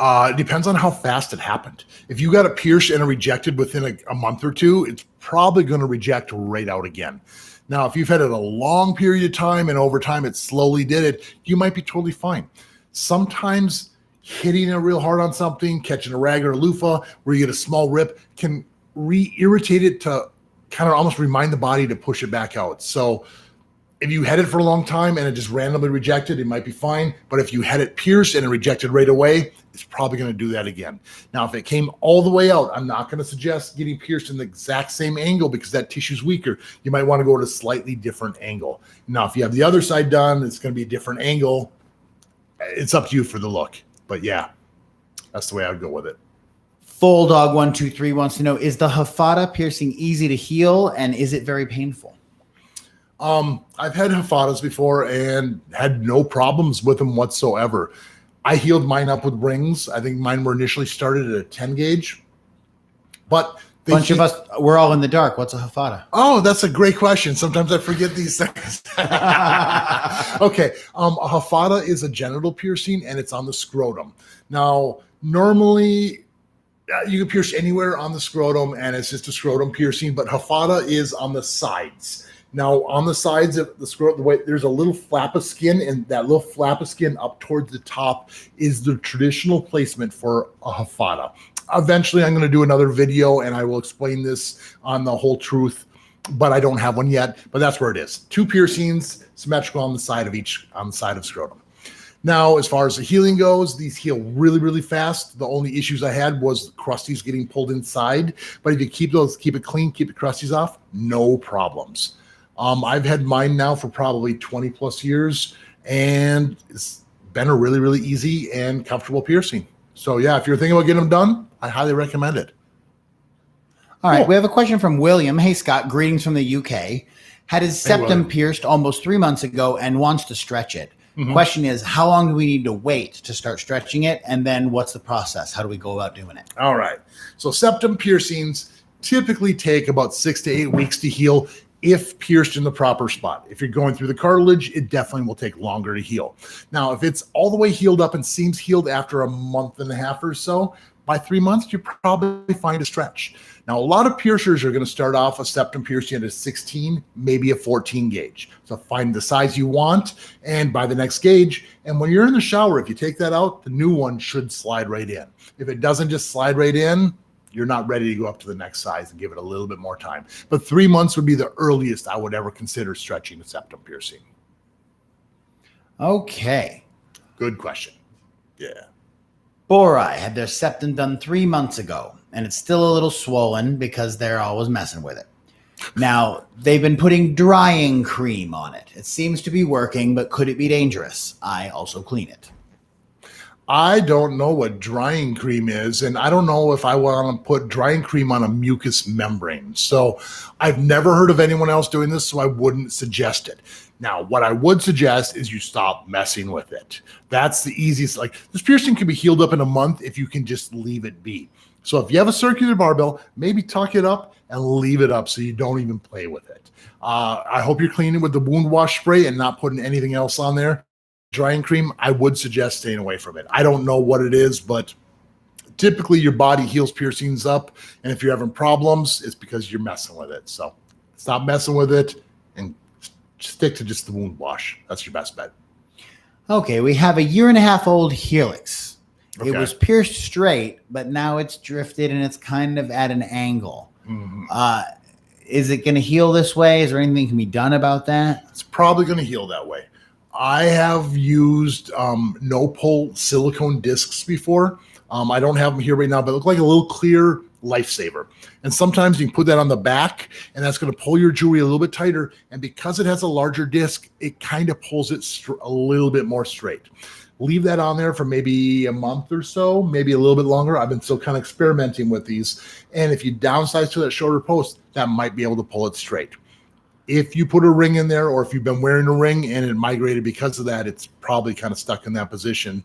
It depends on how fast it happened. If you got it pierced and rejected within a month or two, it's probably going to reject right out again. Now, if you've had it a long period of time and over time it slowly did it, you might be totally fine. Sometimes hitting it real hard on something, catching a rag or a loofah where you get a small rip, can re-irritate it to kind of almost remind the body to push it back out. So if you had it for a long time and it just randomly rejected, it might be fine. But if you had it pierced and it rejected right away, it's probably going to do that again. Now, if it came all the way out, I'm not going to suggest getting pierced in the exact same angle because that tissue's weaker. You might want to go to a slightly different angle. Now, if you have the other side done, it's going to be a different angle. It's up to you for the look. But yeah, that's the way I would go with it. Full Dog 123 wants to know, is the hafada piercing easy to heal, and is it very painful? I've had hafadas before and had no problems with them whatsoever. I healed mine up with rings. I think mine were initially started at a 10 gauge, but a bunch of us, we're all in the dark. What's a hafada? Oh, that's a great question. Sometimes I forget these things. Okay. A hafada is a genital piercing and it's on the scrotum. Now, normally you can pierce anywhere on the scrotum and it's just a scrotum piercing, but hafada is on the sides. Now, on the sides of the scrotum, there's a little flap of skin, and that little flap of skin up towards the top is the traditional placement for a hafada. Eventually, I'm going to do another video, and I will explain this on the whole truth, but I don't have one yet. But that's where it is. 2 piercings, symmetrical on the side of scrotum. Now, as far as the healing goes, these heal really, really fast. The only issues I had was crusties getting pulled inside. But if you keep it clean, keep the crusties off, no problems. I've had mine now for probably 20 plus years, and it's been a really, really easy and comfortable piercing. So yeah, if you're thinking about getting them done, I highly recommend it. All right, we have a question from William. Hey, Scott, greetings from the UK. Had his septum pierced almost 3 months ago and wants to stretch it. Question is, how long do we need to wait to start stretching it? And then what's the process? How do we go about doing it? All right. So septum piercings typically take about 6 to 8 weeks to heal if pierced in the proper spot. If you're going through the cartilage, it definitely will take longer to heal. Now, if it's all the way healed up and seems healed after a month and a half or so, by 3 months, you probably find a stretch. Now, a lot of piercers are going to start off a septum piercing at a 16, maybe a 14 gauge. So find the size you want and buy the next gauge. And when you're in the shower, if you take that out, the new one should slide right in. If it doesn't just slide right in, you're not ready to go up to the next size and give it a little bit more time. But 3 months would be the earliest I would ever consider stretching a septum piercing. Okay. Good question. Yeah. Borai had their septum done 3 months ago, and it's still a little swollen because they're always messing with it. Now, they've been putting drying cream on it. It seems to be working, but could it be dangerous? I also clean it. I don't know what drying cream is, and I don't know if I want to put drying cream on a mucous membrane. So I've never heard of anyone else doing this, so I wouldn't suggest it. Now, what I would suggest is you stop messing with it. That's the easiest. Like, this piercing can be healed up in a month if you can just leave it be. So if you have a circular barbell, maybe tuck it up and leave it up so you don't even play with it. I hope you're cleaning with the wound wash spray and not putting anything else on there. Drying cream, I would suggest staying away from it. I don't know what it is, but typically your body heals piercings up. And if you're having problems, it's because you're messing with it. So stop messing with it and stick to just the wound wash. That's your best bet. Okay, we have a 1.5-year-old helix. Okay. It was pierced straight, but now it's drifted and it's kind of at an angle. Is it going to heal this way? Is there anything that can be done about that? It's probably going to heal that way. I have used no-pull silicone discs before. I don't have them here right now, but they look like a little clear lifesaver. And sometimes you can put that on the back, and that's going to pull your jewelry a little bit tighter. And because it has a larger disc, it kind of pulls it a little bit more straight. Leave that on there for maybe a month or so, maybe a little bit longer. I've been still kind of experimenting with these. And if you downsize to that shorter post, that might be able to pull it straight. If you put a ring in there, or if you've been wearing a ring and it migrated because of that, it's probably kind of stuck in that position.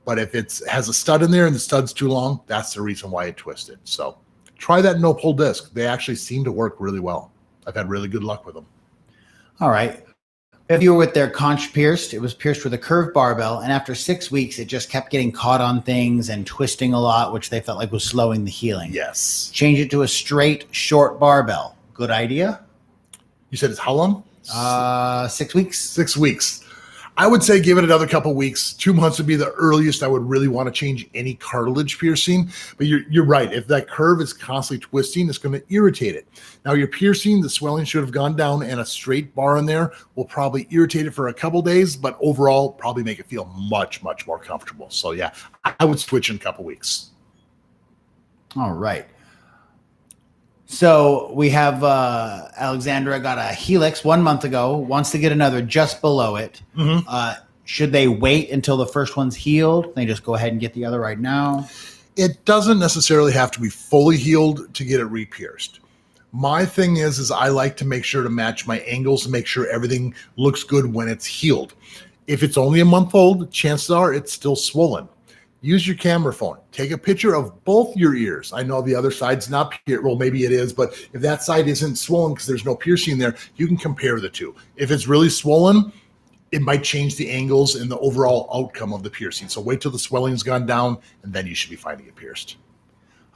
But if it has a stud in there and the stud's too long, that's the reason why it twisted. So try that no-pull disc. They actually seem to work really well. I've had really good luck with them. All right. If you were with their conch pierced, it was pierced with a curved barbell, and after 6 weeks, it just kept getting caught on things and twisting a lot, which they felt like was slowing the healing. Yes. Change it to a straight, short barbell. Good idea? You said it's how long? 6 weeks. 6 weeks. I would say give it another couple weeks. 2 months would be the earliest I would really want to change any cartilage piercing. But you're right. If that curve is constantly twisting, it's going to irritate it. Now, your piercing, the swelling should have gone down, and a straight bar in there will probably irritate it for a couple days, but overall probably make it feel much, much more comfortable. So yeah, I would switch in a couple weeks. All right. So we have Alexandra got a helix 1 month ago, wants to get another just below it. Should they wait until the first one's healed? Can they just go ahead and get the other right now? It doesn't necessarily have to be fully healed to get it repierced. My thing is I like to make sure to match my angles and make sure everything looks good when it's healed. If it's only a month old, chances are it's still swollen. Use your camera phone. Take a picture of both your ears. I know the other side's not pierced. Well, maybe it is, but if that side isn't swollen because there's no piercing there, you can compare the two. If it's really swollen, it might change the angles and the overall outcome of the piercing. So wait till the swelling's gone down, and then you should be finding it pierced.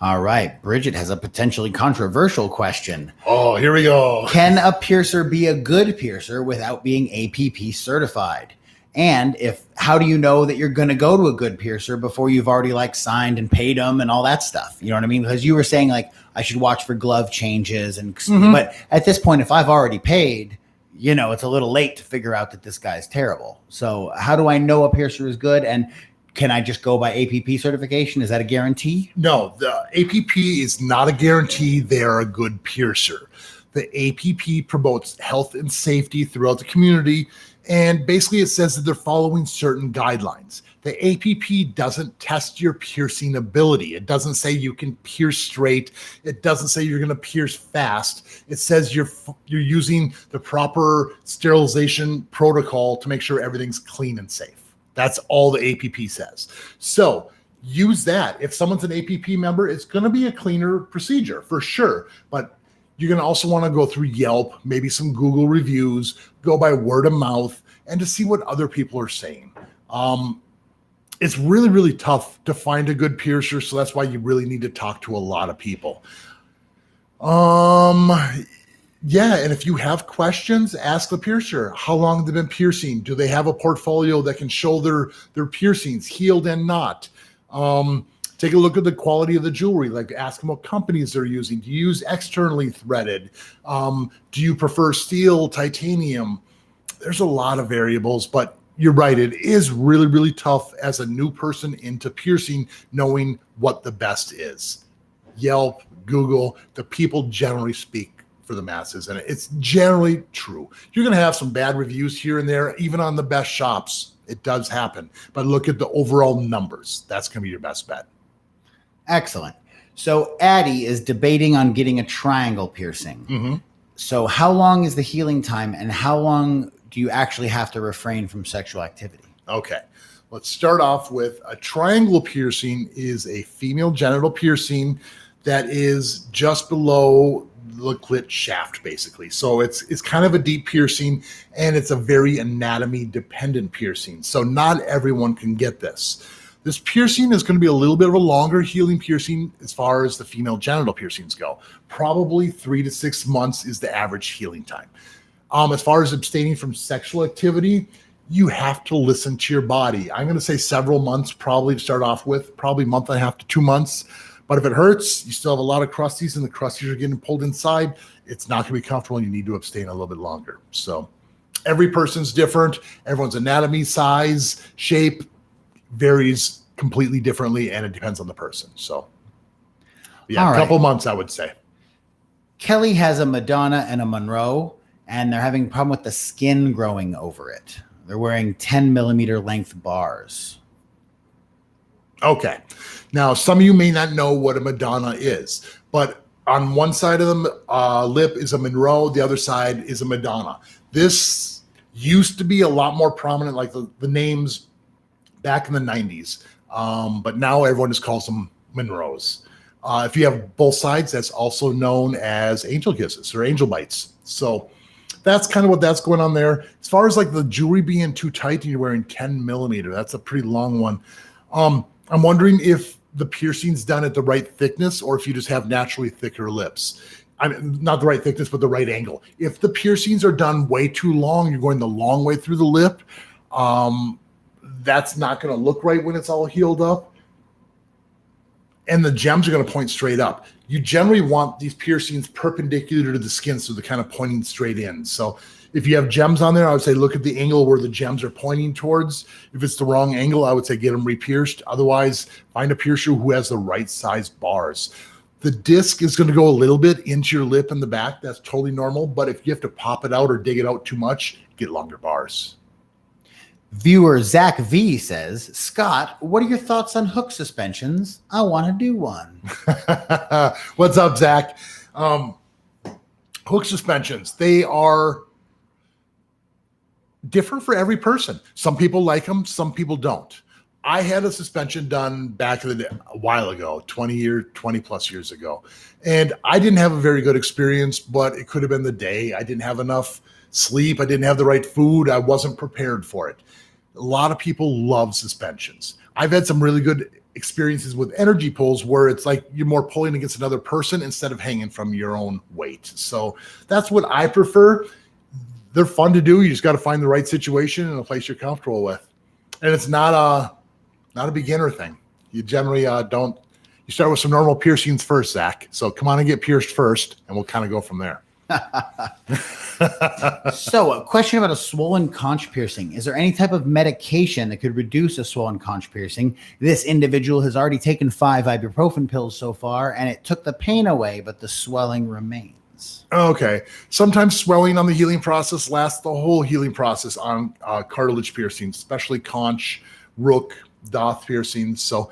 All right. Bridget has a potentially controversial question. Oh, here we go. Can a piercer be a good piercer without being APP certified? And how do you know that you're going to go to a good piercer before you've already like signed and paid them and all that stuff? You know what I mean? Because you were saying like I should watch for glove changes but at this point, if I've already paid, it's a little late to figure out that this guy's terrible. So how do I know a piercer is good? And can I just go by APP certification? Is that a guarantee? No, the APP is not a guarantee they're a good piercer. The APP promotes health and safety throughout the community, and basically it says that they're following certain guidelines. The APP doesn't test your piercing ability. It doesn't say you can pierce straight. It doesn't say you're going to pierce fast. It says you're using the proper sterilization protocol to make sure everything's clean and safe. That's all the APP says. So use that. If someone's an APP member, it's going to be a cleaner procedure for sure. But you're going to also want to go through Yelp, maybe some Google reviews, go by word of mouth, and to see what other people are saying. It's really, really tough to find a good piercer. So that's why you really need to talk to a lot of people. Yeah, and if you have questions, ask the piercer. How long have they been piercing? Do they have a portfolio that can show their piercings, healed and not? Take a look at the quality of the jewelry. Like ask them what companies they're using. Do you use externally threaded? Do you prefer steel, titanium? There's a lot of variables, but you're right. It is really, really tough as a new person into piercing, knowing what the best is. Yelp, Google, the people generally speak for the masses, and it's generally true. You're going to have some bad reviews here and there, even on the best shops. It does happen, but look at the overall numbers. That's going to be your best bet. Excellent. So Addie is debating on getting a triangle piercing. Mm-hmm. So how long is the healing time, and how long do you actually have to refrain from sexual activity? Okay, let's start off with a triangle piercing is a female genital piercing that is just below the clit shaft, basically. So it's kind of a deep piercing, and it's a very anatomy dependent piercing. So not everyone can get this. This piercing is going to be a little bit of a longer healing piercing as far as the female genital piercings go. Probably 3 to 6 months is the average healing time. As far as abstaining from sexual activity, you have to listen to your body. I'm going to say several months probably to start off with, probably a month and a half to 2 months. But if it hurts, you still have a lot of crusties and the crusties are getting pulled inside, it's not going to be comfortable and you need to abstain a little bit longer. So every person's different. Everyone's anatomy, size, shape varies completely differently, and it depends on the person. So yeah, a couple months, I would say. Kelly has a Madonna and a Monroe, and they're having a problem with the skin growing over it. They're wearing 10 millimeter length bars. Okay. Now, some of you may not know what a Madonna is, but on one side of the lip is a Monroe, the other side is a Madonna. This used to be a lot more prominent, like the names back in the 90s, but now everyone just calls them Monroes. If you have both sides, that's also known as angel kisses or angel bites. So that's kind of what that's going on there. As far as like the jewelry being too tight and you're wearing 10 millimeter, that's a pretty long one. I'm wondering if the piercing's done at the right thickness or if you just have naturally thicker lips. I mean, not the right thickness, but the right angle. If the piercings are done way too long, you're going the long way through the lip, that's not going to look right when it's all healed up. And the gems are going to point straight up. You generally want these piercings perpendicular to the skin, so they're kind of pointing straight in. So if you have gems on there, I would say look at the angle where the gems are pointing towards. If it's the wrong angle, I would say get them repierced. Otherwise, find a piercer who has the right size bars. The disc is going to go a little bit into your lip in the back. That's totally normal. But if you have to pop it out or dig it out too much, get longer bars. Viewer Zach V says, Scott, what are your thoughts on hook suspensions? I want to do one. What's up, Zach? Hook suspensions, they are different for every person. Some people like them, some people don't. I had a suspension done back in the day, a while ago, 20 plus years ago. And I didn't have a very good experience, but it could have been the day. I didn't have enough sleep. I didn't have the right food. I wasn't prepared for it. A lot of people love suspensions. I've had some really good experiences with energy pulls where it's like you're more pulling against another person instead of hanging from your own weight. So that's what I prefer. They're fun to do. You just got to find the right situation and a place you're comfortable with. And it's not a beginner thing. You generally don't. You start with some normal piercings first, Zach. So come on and get pierced first, and we'll kind of go from there. So a question about a swollen conch piercing. Is there any type of medication that could reduce a swollen conch piercing? This individual has already taken 5 ibuprofen pills so far, and it took the pain away, but the swelling remains. Okay. Sometimes swelling on the healing process lasts the whole healing process on cartilage piercings, especially conch, rook, doth piercings. So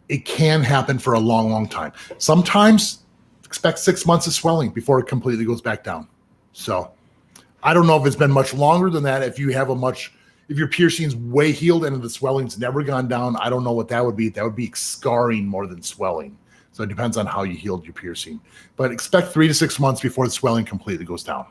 it can happen for a long, long time. Sometimes expect 6 months of swelling before it completely goes back down. So I don't know if it's been much longer than that. If your piercing's way healed and the swelling's never gone down, I don't know what that would be. That would be scarring more than swelling. So it depends on how you healed your piercing. But expect 3 to 6 months before the swelling completely goes down.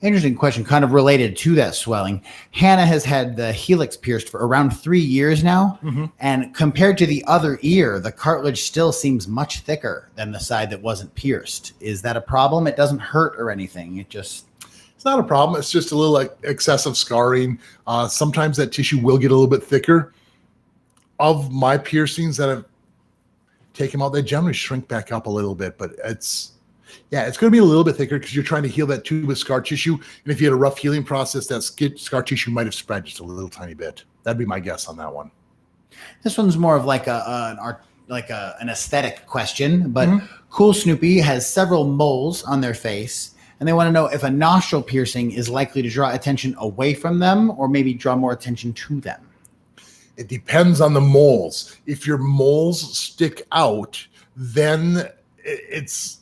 Interesting question, kind of related to that swelling. Hannah has had the helix pierced for around 3 years now. Mm-hmm. And compared to the other ear, the cartilage still seems much thicker than the side that wasn't pierced. Is that a problem? It doesn't hurt or anything. It's not a problem. It's just a little like excessive scarring. Sometimes that tissue will get a little bit thicker. Of my piercings that have taken out, they generally shrink back up a little bit, but it's going to be a little bit thicker because you're trying to heal that tube of scar tissue. And if you had a rough healing process, that scar tissue might have spread just a little tiny bit. That'd be my guess on that one. This one's more of like an aesthetic question, but Cool Snoopy has several moles on their face, and they want to know if a nostril piercing is likely to draw attention away from them or maybe draw more attention to them. It depends on the moles. If your moles stick out, then it's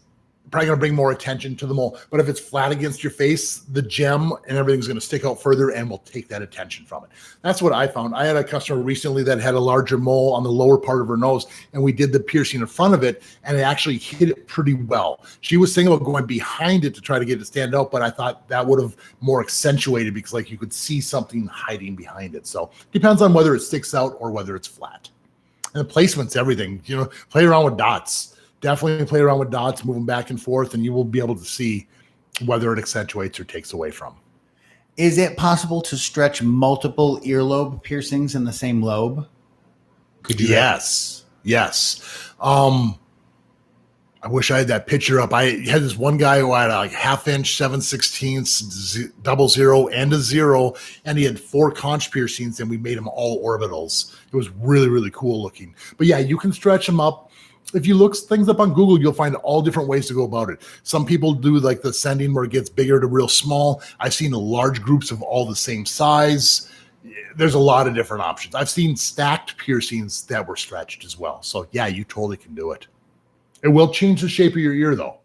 probably going to bring more attention to the mole. But if it's flat against your face, the gem and everything's going to stick out further and will take that attention from it. That's what I found. I had a customer recently that had a larger mole on the lower part of her nose, and we did the piercing in front of it, and it actually hit it pretty well. She was thinking about going behind it to try to get it to stand out, but I thought that would have more accentuated because like you could see something hiding behind it. So it depends on whether it sticks out or whether it's flat. And the placement's everything. Play around with dots. Definitely play around with dots, move them back and forth, and you will be able to see whether it accentuates or takes away from. Is it possible to stretch multiple earlobe piercings in the same lobe? Could you? Yes. I wish I had that picture up. I had this one guy who had a like 1/2 inch, 7/16 double zero and a 0, and he had 4 conch piercings, and we made them all orbitals. It was really, really cool looking. But yeah, you can stretch them up. If you look things up on Google, you'll find all different ways to go about it. Some people do like the sending where it gets bigger to real small. I've seen large groups of all the same size. There's a lot of different options. I've seen stacked piercings that were stretched as well. So yeah, you totally can do it. It will change the shape of your ear though.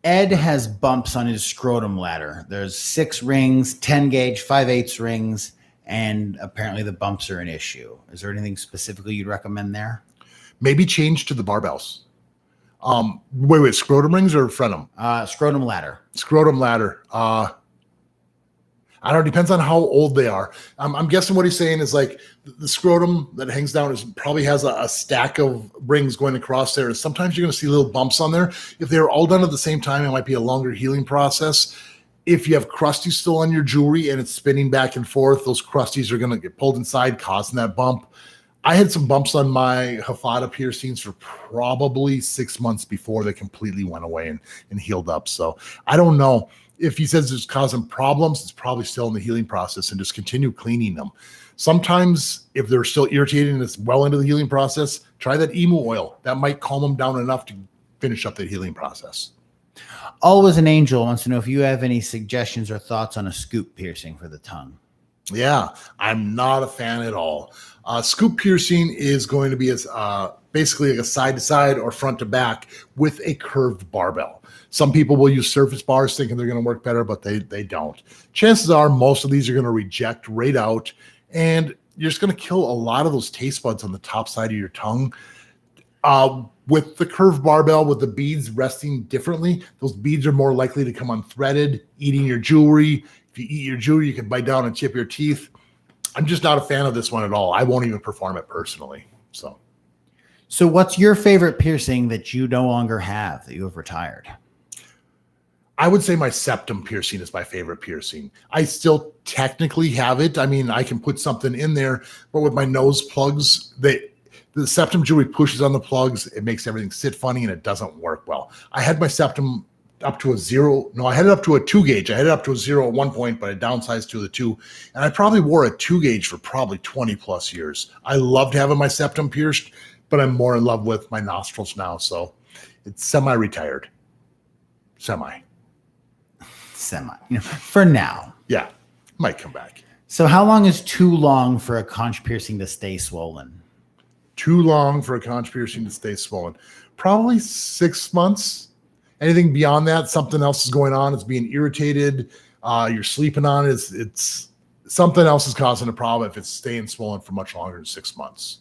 Ed has bumps on his scrotum ladder. There's 6 rings, 10 gauge, 5/8 rings, and apparently the bumps are an issue. Is there anything specifically you'd recommend there? Maybe change to the barbells. Wait, scrotum rings or frenum? Scrotum ladder. Scrotum ladder. I don't know. Depends on how old they are. I'm guessing what he's saying is like the scrotum that hangs down probably has a stack of rings going across there. And sometimes you're going to see little bumps on there. If they're all done at the same time, it might be a longer healing process. If you have crusties still on your jewelry and it's spinning back and forth, those crusties are going to get pulled inside, causing that bump. I had some bumps on my hafada piercings for probably 6 months before they completely went away and healed up. So I don't know. If he says it's causing problems, it's probably still in the healing process, and just continue cleaning them. Sometimes if they're still irritated and it's well into the healing process, try that emu oil. That might calm them down enough to finish up the healing process. Always an Angel wants to know if you have any suggestions or thoughts on a scoop piercing for the tongue. Yeah, I'm not a fan at all. Scoop piercing is going to be basically like a side-to-side or front-to-back with a curved barbell. Some people will use surface bars thinking they're going to work better, but they don't. Chances are most of these are going to reject right out, and you're just going to kill a lot of those taste buds on the top side of your tongue. With the curved barbell, with the beads resting differently, those beads are more likely to come unthreaded, eating your jewelry. If you eat your jewelry, you can bite down and chip your teeth. I'm just not a fan of this one at all. I won't even perform it personally. So what's your favorite piercing that you no longer have, that you have retired? I would say my septum piercing is my favorite piercing. I still technically have it. I mean, I can put something in there, but with my nose plugs, the septum jewelry pushes on the plugs. It makes everything sit funny and it doesn't work well. I had my septum up to a 0. No, I had it up to a 2 gauge. I had it up to a 0 at one point, but I downsized to the 2. And I probably wore a 2 gauge for probably 20 plus years. I loved having my septum pierced, but I'm more in love with my nostrils now. So it's semi-retired. Semi, for now. Yeah, might come back. So how long is too long for a conch piercing to stay swollen? Too long for a conch piercing to stay swollen. Probably 6 months. Anything beyond that, something else is going on. It's being irritated. You're sleeping on it. It's something else is causing a problem if it's staying swollen for much longer than 6 months.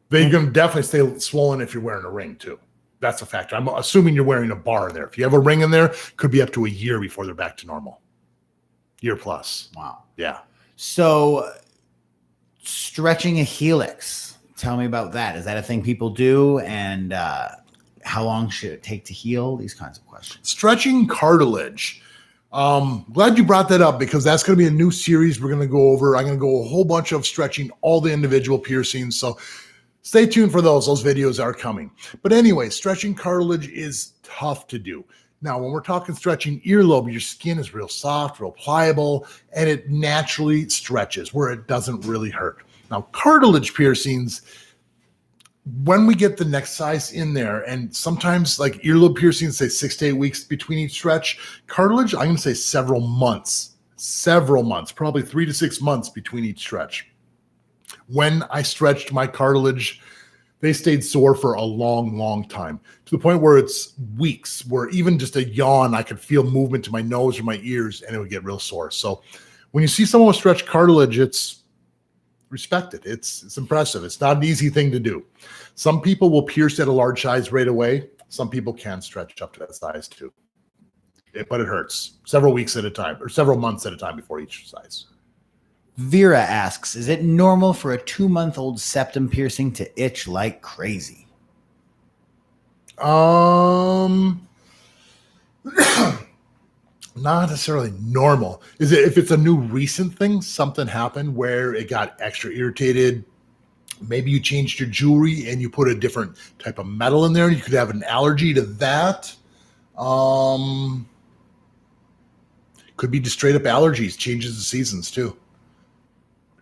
They're going to definitely stay swollen if you're wearing a ring too. That's a factor. I'm assuming you're wearing a bar there. If you have a ring in there, could be up to a year before they're back to normal. Year plus. Wow. Yeah. So stretching a helix, tell me about that. Is that a thing people do? And how long should it take to heal? These kinds of questions. Stretching cartilage. Glad you brought that up because that's going to be a new series we're going to go over. I'm going to go a whole bunch of stretching all the individual piercings. So stay tuned for those. Those videos are coming. But anyway, stretching cartilage is tough to do. Now, when we're talking stretching earlobe, your skin is real soft, real pliable, and it naturally stretches where it doesn't really hurt. Now, cartilage piercings, when we get the next size in there, and sometimes like earlobe piercings, say 6 to 8 weeks between each stretch, cartilage, I'm going to say several months, probably 3 to 6 months between each stretch. When I stretched my cartilage, they stayed sore for a long, long time, to the point where it's weeks, where even just a yawn, I could feel movement to my nose or my ears, and it would get real sore. So when you see someone with stretched cartilage, it's respected. It's impressive. It's not an easy thing to do. Some people will pierce at a large size right away. Some people can stretch up to that size too. But it hurts several weeks at a time or several months at a time before each size. Vera asks, is it normal for a 2-month-old septum piercing to itch like crazy? Not necessarily normal. Is it if it's a new recent thing, something happened where it got extra irritated? Maybe you changed your jewelry and you put a different type of metal in there. You could have an allergy to that. Could be just straight up allergies, changes of seasons too.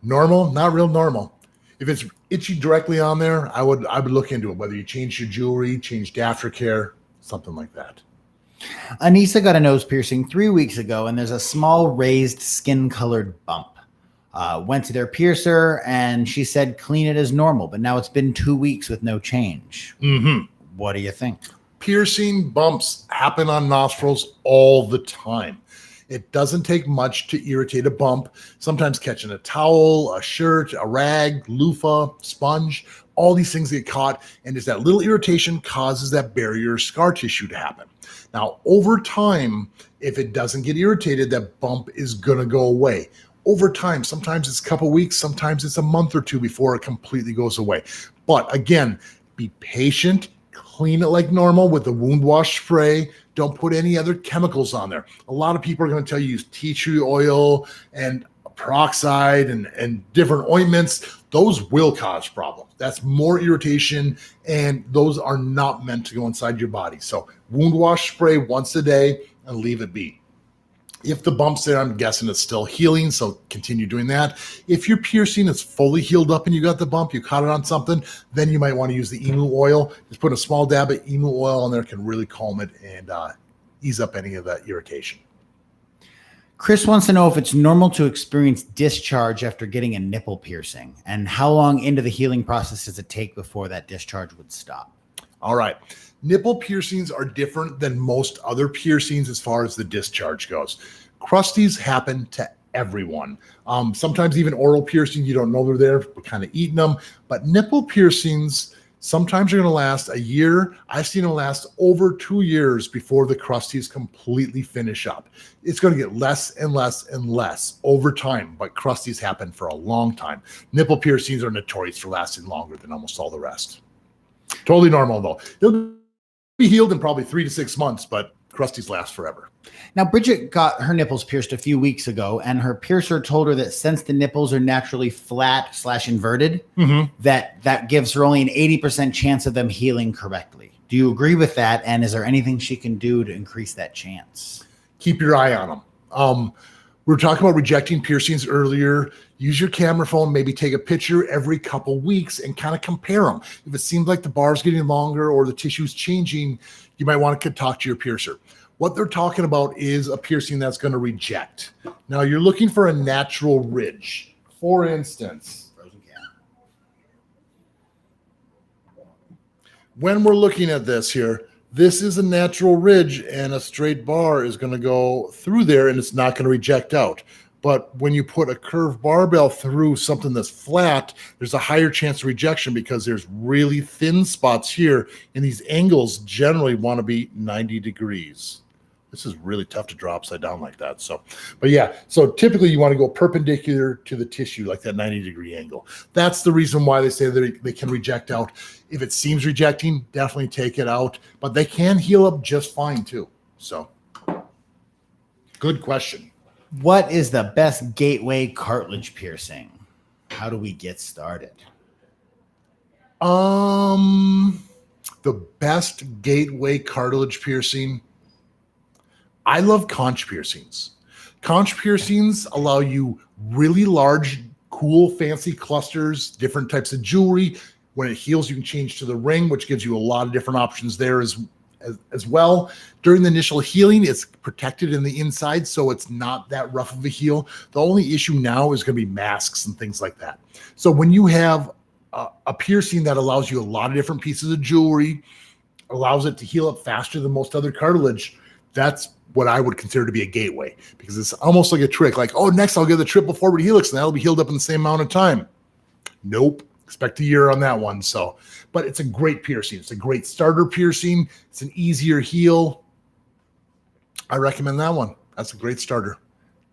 Normal, not real normal. If it's itchy directly on there, I would look into it, whether you changed your jewelry, changed aftercare, something like that. Anissa got a nose piercing 3 weeks ago, and there's a small raised skin-colored bump. Went to their piercer, and she said clean it as normal, but now it's been 2 weeks with no change. Mm-hmm. What do you think? Piercing bumps happen on nostrils all the time. It doesn't take much to irritate a bump. Sometimes catching a towel, a shirt, a rag, loofah, sponge, all these things get caught, and just that little irritation causes that barrier scar tissue to happen. Now, over time, if it doesn't get irritated, that bump is going to go away. Over time, sometimes it's a couple weeks, sometimes it's a month or two before it completely goes away. But again, be patient, clean it like normal with the wound wash spray. Don't put any other chemicals on there. A lot of people are going to tell you use tea tree oil and peroxide and different ointments. Those will cause problems. That's more irritation, and those are not meant to go inside your body. So wound wash spray once a day and leave it be. If the bump's there, I'm guessing it's still healing, so continue doing that. If your piercing is fully healed up and you got the bump, you caught it on something, then you might want to use the emu oil. Just put a small dab of emu oil on there, can really calm it and ease up any of that irritation. Chris wants to know if it's normal to experience discharge after getting a nipple piercing, and how long into the healing process does it take before that discharge would stop? All right. Nipple piercings are different than most other piercings as far as the discharge goes. Crusties happen to everyone. Sometimes even oral piercings, you don't know they're there, we're kind of eating them. But nipple piercings Sometimes you're going to last a year. I've seen them last over 2 years before the crusties completely finish up. It's going to get less and less and less over time, but crusties happen for a long time. Nipple piercings are notorious for lasting longer than almost all the rest. Totally normal, though. They'll be healed in probably 3 to 6 months, but crusties last forever. Now, Bridget got her nipples pierced a few weeks ago, and her piercer told her that since the nipples are naturally flat/inverted, that gives her only an 80% chance of them healing correctly. Do you agree with that? And is there anything she can do to increase that chance? Keep your eye on them. We were talking about rejecting piercings earlier. Use your camera phone, maybe take a picture every couple weeks and kind of compare them. If it seems like the bar's getting longer or the tissue's changing, you might want to talk to your piercer. What they're talking about is a piercing that's going to reject. Now, you're looking for a natural ridge. For instance, when we're looking at this here, this is a natural ridge and a straight bar is going to go through there and it's not going to reject out. But when you put a curved barbell through something that's flat, there's a higher chance of rejection because there's really thin spots here, and these angles generally want to be 90 degrees. This is really tough to draw upside down like that. So, but yeah, so typically you want to go perpendicular to the tissue, like that 90-degree angle. That's the reason why they say that they can reject out. If it seems rejecting, definitely take it out, but they can heal up just fine too. So, good question. What is the best gateway cartilage piercing? How do we get started? The best gateway cartilage piercing. I love conch piercings. Conch piercings allow you really large, cool, fancy clusters, different types of jewelry. When it heals, you can change to the ring, which gives you a lot of different options there as well. During the initial healing, it's protected in the inside, so it's not that rough of a heal. The only issue now is going to be masks and things like that. So when you have a piercing that allows you a lot of different pieces of jewelry, allows it to heal up faster than most other cartilage, that's what I would consider to be a gateway, because it's almost like a trick. Like, oh, next I'll get the triple forward helix and that'll be healed up in the same amount of time. Nope. Expect a year on that one. So, but it's a great piercing. It's a great starter piercing. It's an easier heal. I recommend that one. That's a great starter.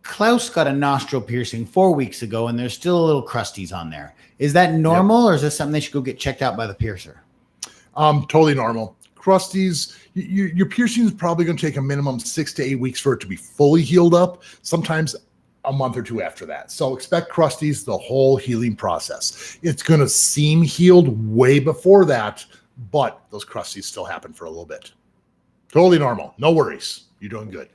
Klaus got a nostril piercing 4 weeks ago, and there's still a little crusties on there. Is that normal, or is this something they should go get checked out by the piercer? Totally normal. Crusties, your piercing is probably going to take a minimum 6 to 8 weeks for it to be fully healed up. Sometimes a month or two after that. So expect crusties the whole healing process. It's going to seem healed way before that, but those crusties still happen for a little bit. Totally normal. No worries. You're doing good.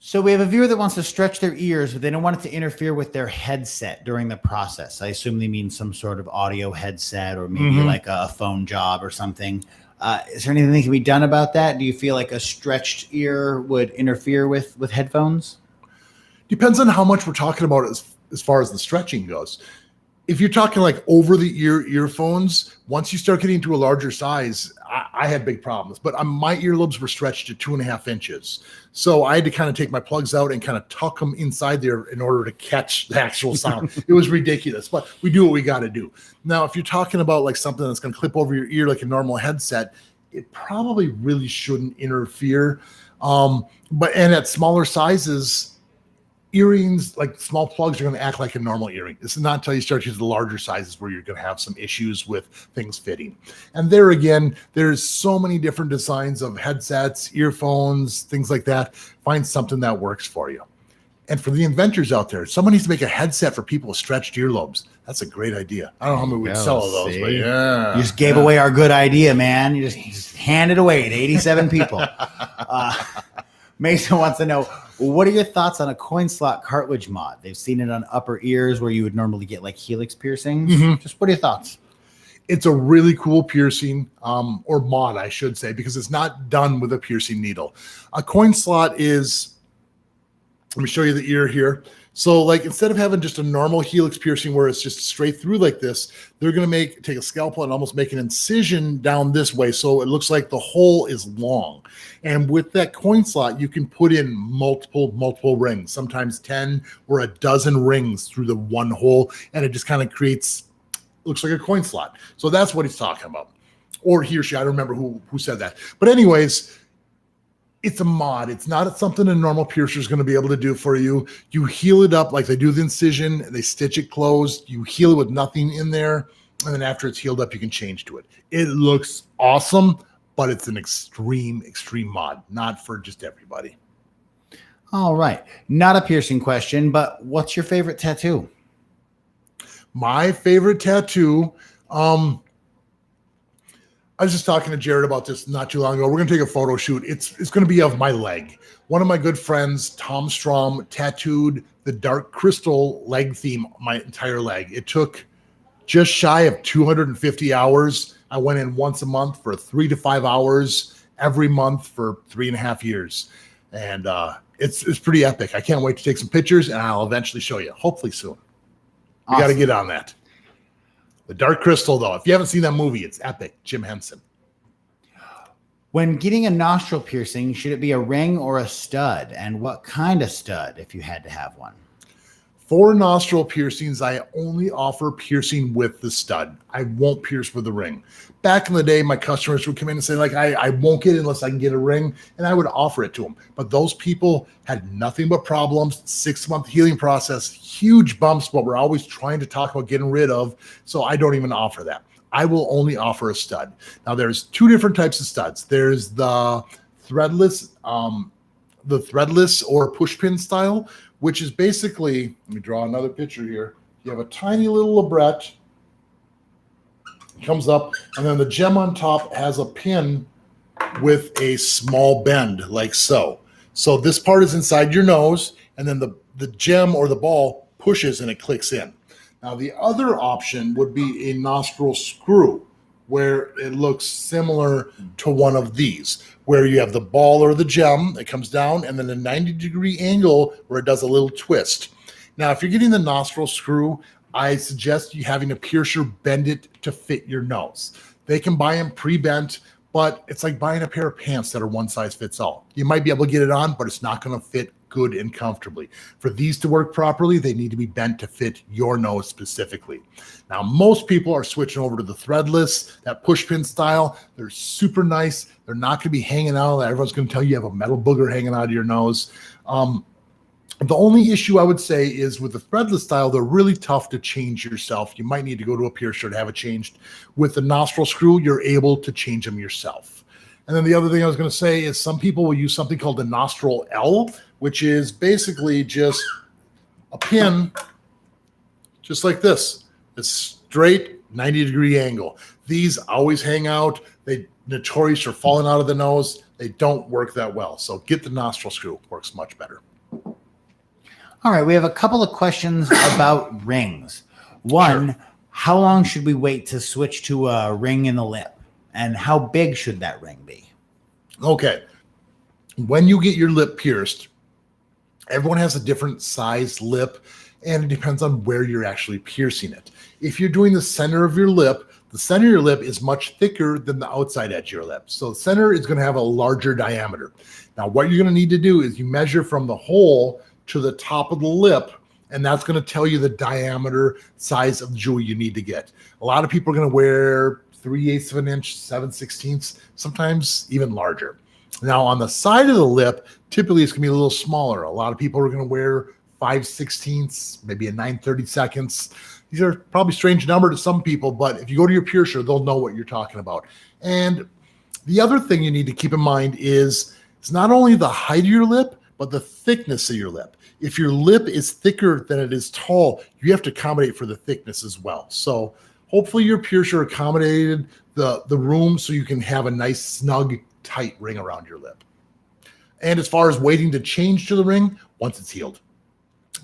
So we have a viewer that wants to stretch their ears, but they don't want it to interfere with their headset during the process. I assume they mean some sort of audio headset or maybe like a phone job or something. Is there anything that can be done about that? Do you feel like a stretched ear would interfere with headphones? Depends on how much we're talking about as far as the stretching goes. If you're talking like over the ear earphones, once you start getting to a larger size, I had big problems. But my earlobes were stretched to 2.5 inches. So I had to kind of take my plugs out and kind of tuck them inside there in order to catch the actual sound. It was ridiculous, but we do what we got to do. Now, if you're talking about like something that's going to clip over your ear like a normal headset, it probably really shouldn't interfere. And at smaller sizes, earrings, like small plugs, are going to act like a normal earring. This is not until you start using the larger sizes where you're going to have some issues with things fitting. And there again, there's so many different designs of headsets, earphones, things like that. Find something that works for you. And for the inventors out there, someone needs to make a headset for people with stretched earlobes. That's a great idea. I don't know how many we'd sell of those, but yeah. You just gave away our good idea, man. You just handed away to 87 people. Mason wants to know, what are your thoughts on a coin slot cartilage mod? They've seen it on upper ears where you would normally get like helix piercings. Just what are your thoughts? It's a really cool piercing, or mod, I should say, because it's not done with a piercing needle. A coin slot is, let me show you the ear here. So like instead of having just a normal helix piercing where it's just straight through like this, they're going to take a scalpel and almost make an incision down this way. So it looks like the hole is long. And with that coin slot, you can put in multiple rings, sometimes 10 or a dozen rings through the one hole. And it just kind of creates looks like a coin slot. So that's what he's talking about. Or he or she, I don't remember who said that. But anyways, it's a mod. It's not something a normal piercer is going to be able to do for you. You heal it up like they do the incision. They stitch it closed. You heal it with nothing in there. And then after it's healed up, you can change to it. It looks awesome, but it's an extreme mod, not for just everybody. All right. Not a piercing question, but what's your favorite tattoo? My favorite tattoo, I was just talking to Jared about this not too long ago. We're going to take a photo shoot. It's going to be of my leg. One of my good friends, Tom Strom, tattooed the dark crystal leg theme on my entire leg. It took just shy of 250 hours. I went in once a month for 3 to 5 hours every month for 3.5 years. And it's pretty epic. I can't wait to take some pictures, and I'll eventually show you, hopefully soon. We got to get on that. The Dark Crystal, though, if you haven't seen that movie, it's epic. Jim Henson. When getting a nostril piercing, should it be a ring or a stud? And what kind of stud if you had to have one? For nostril piercings, I only offer piercing with the stud. I won't pierce with the ring. Back in the day, my customers would come in and say, like, I won't get it unless I can get a ring, and I would offer it to them. But those people had nothing but problems, 6-month healing process, huge bumps, but we're always trying to talk about getting rid of, so I don't even offer that. I will only offer a stud. Now, there's 2 different types of studs. There's the threadless or push pin style, which is basically, let me draw another picture here. You have a tiny little labret, comes up, and then the gem on top has a pin with a small bend, like so. So this part is inside your nose, and then the gem or the ball pushes and it clicks in. Now, the other option would be a nostril screw, where it looks similar to one of these, where you have the ball or the gem that comes down and then a 90-degree angle where it does a little twist. Now, if you're getting the nostril screw, I suggest you having a piercer bend it to fit your nose. They can buy them pre-bent, but it's like buying a pair of pants that are one size fits all. You might be able to get it on, but it's not going to fit good and comfortably. For these to work properly, they need to be bent to fit your nose specifically. Now, most people are switching over to the threadless, that push pin style. They're super nice. They're not going to be hanging out. Everyone's going to tell you have a metal booger hanging out of your nose. The only issue I would say is with the threadless style, they're really tough to change yourself. You might need to go to a piercer to have it changed. With the nostril screw, you're able to change them yourself. And then the other thing I was going to say is some people will use something called the nostril L, which is basically just a pin, just like this. It's straight 90-degree angle. These always hang out. They notorious for falling out of the nose. They don't work that well. So get the nostril screw. Works much better. All right, we have a couple of questions about rings. One, sure. How long should we wait to switch to a ring in the lip? And how big should that ring be? Okay. When you get your lip pierced, everyone has a different size lip, and it depends on where you're actually piercing it. If you're doing the center of your lip, the center of your lip is much thicker than the outside edge of your lip. So the center is going to have a larger diameter. Now, what you're going to need to do is you measure from the hole to the top of the lip, and that's going to tell you the diameter size of the jewelry you need to get. A lot of people are going to wear 3/8 of an inch, 7/16, sometimes even larger. Now, on the side of the lip, typically it's going to be a little smaller. A lot of people are going to wear 5/16, maybe a 9/32. These are probably strange number to some people, but if you go to your piercer, they'll know what you're talking about. And the other thing you need to keep in mind is it's not only the height of your lip, but the thickness of your lip. If your lip is thicker than it is tall, you have to accommodate for the thickness as well. So hopefully your piercer accommodated the room so you can have a nice, snug, tight ring around your lip. And as far as waiting to change to the ring, once it's healed,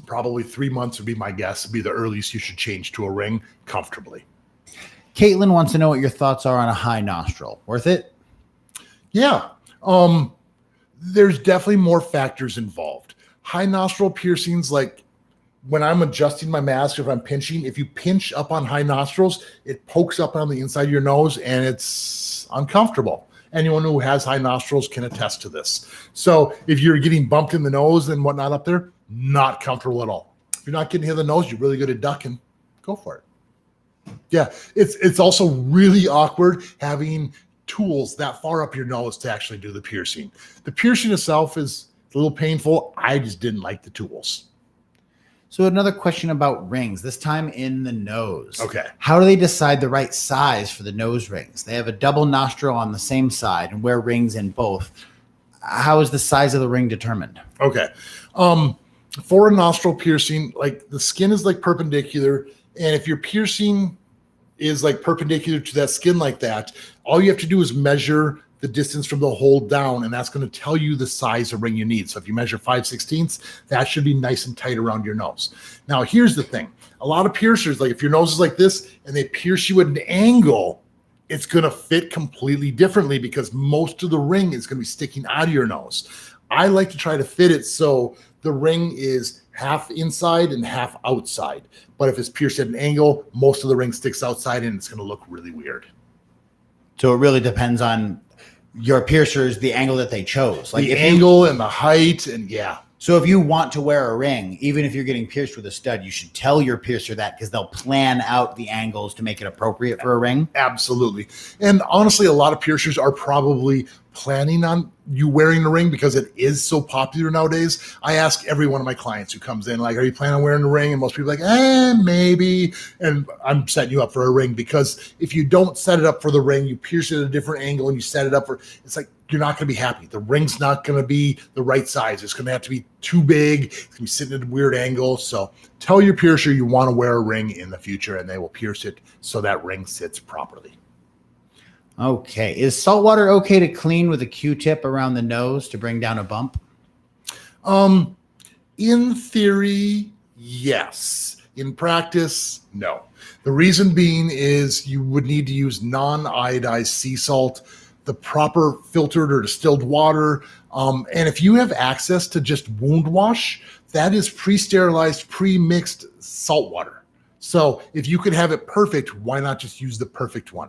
probably 3 months would be my guess, would be the earliest you should change to a ring comfortably. Caitlin wants to know what your thoughts are on a high nostril. Worth it? Yeah. There's definitely more factors involved. High nostril piercings, like when I'm adjusting my mask, if I'm pinching, if you pinch up on high nostrils, it pokes up on the inside of your nose and it's uncomfortable. Anyone who has high nostrils can attest to this. So if you're getting bumped in the nose and whatnot up there, not comfortable at all. If you're not getting hit in the nose, you're really good at ducking, go for it. Yeah, it's also really awkward having tools that far up your nose to actually do the piercing. The piercing itself is a little painful. I just didn't like the tools. So another question about rings, this time in the nose. Okay. How do they decide the right size for the nose rings? They have a double nostril on the same side and wear rings in both. How is the size of the ring determined? Okay. For a nostril piercing, like the skin is like perpendicular. And if your piercing is like perpendicular to that skin like that, all you have to do is measure the distance from the hole down, and that's going to tell you the size of ring you need. So if you measure 5/16, that should be nice and tight around your nose. Now, here's the thing. A lot of piercers, like if your nose is like this and they pierce you at an angle, it's going to fit completely differently because most of the ring is going to be sticking out of your nose. I like to try to fit it so the ring is half inside and half outside. But if it's pierced at an angle, most of the ring sticks outside and it's going to look really weird. So it really depends on your piercers, the angle that they chose. Like the angle and the height, and yeah. So if you want to wear a ring, even if you're getting pierced with a stud, you should tell your piercer that because they'll plan out the angles to make it appropriate for a ring. Absolutely. And honestly, a lot of piercers are probably planning on you wearing a ring because it is so popular nowadays. I ask every one of my clients who comes in, like, are you planning on wearing a ring? And most people are like, maybe. And I'm setting you up for a ring because if you don't set it up for the ring, you pierce it at a different angle and you set it up for, it's like, you're not going to be happy. The ring's not going to be the right size. It's going to have to be too big. It's going to be sitting at a weird angle. So tell your piercer you want to wear a ring in the future and they will pierce it so that ring sits properly. Okay. Is salt water okay to clean with a Q-tip around the nose to bring down a bump? In theory, yes. In practice, no. The reason being is you would need to use non-iodized sea salt, the proper filtered or distilled water. And if you have access to just wound wash, that is pre-sterilized, pre-mixed salt water. So if you could have it perfect, why not just use the perfect one?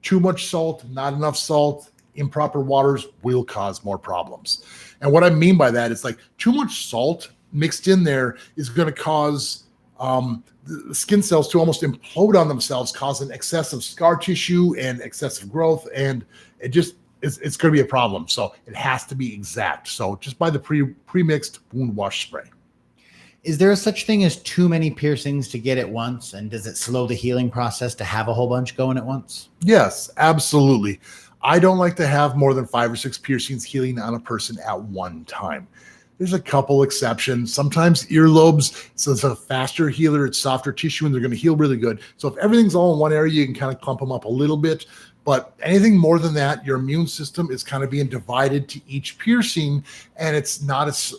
Too much salt, not enough salt, improper waters will cause more problems. And what I mean by that is like too much salt mixed in there is going to cause the skin cells to almost implode on themselves, causing excessive scar tissue and excessive growth. And it just, it's going to be a problem. So it has to be exact. So just buy the pre-mixed wound wash spray. Is there such thing as too many piercings to get at once? And does it slow the healing process to have a whole bunch going at once? Yes, absolutely. I don't like to have more than 5 or 6 piercings healing on a person at one time. There's a couple exceptions. Sometimes earlobes, so it's a faster healer, it's softer tissue, and they're going to heal really good. So if everything's all in one area, you can kind of clump them up a little bit. But anything more than that, your immune system is kind of being divided to each piercing, and it's not as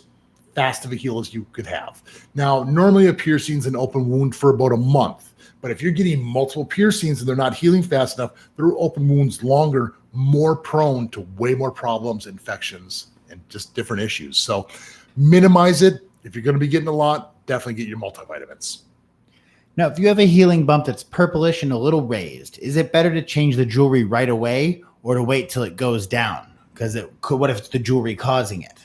fast of a heal as you could have. Now, normally a piercing is an open wound for about a month. But if you're getting multiple piercings and they're not healing fast enough, they're open wounds longer, more prone to way more problems, infections, and just different issues. So minimize it. If you're going to be getting a lot, definitely get your multivitamins. Now, if you have a healing bump that's purplish and a little raised, is it better to change the jewelry right away or to wait till it goes down? Because what if it's the jewelry causing it?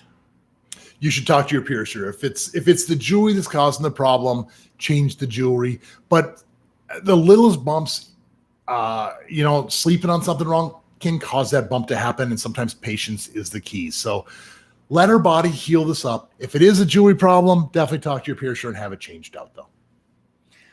You should talk to your piercer. If it's the jewelry that's causing the problem, change the jewelry. But the littlest bumps, sleeping on something wrong can cause that bump to happen. And sometimes patience is the key. So let our body heal this up. If it is a jewelry problem, definitely talk to your piercer and have it changed out though.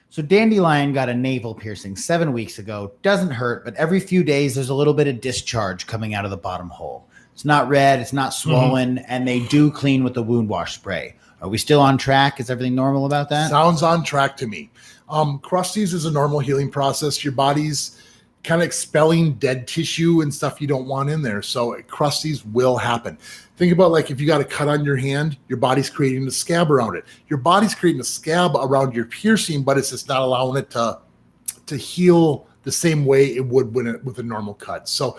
So Dandelion got a navel piercing 7 weeks ago. Doesn't hurt, but every few days there's a little bit of discharge coming out of the bottom hole. It's not red, it's not swollen, and they do clean with the wound wash spray. Are we still on track? Is everything normal about that? Sounds on track to me. Crusties is a normal healing process. Your body's kind of expelling dead tissue and stuff you don't want in there. So crusties will happen. Think about like if you got a cut on your hand, your body's creating a scab around it. Your body's creating a scab around your piercing, but it's just not allowing it to heal the same way it would with a normal cut. So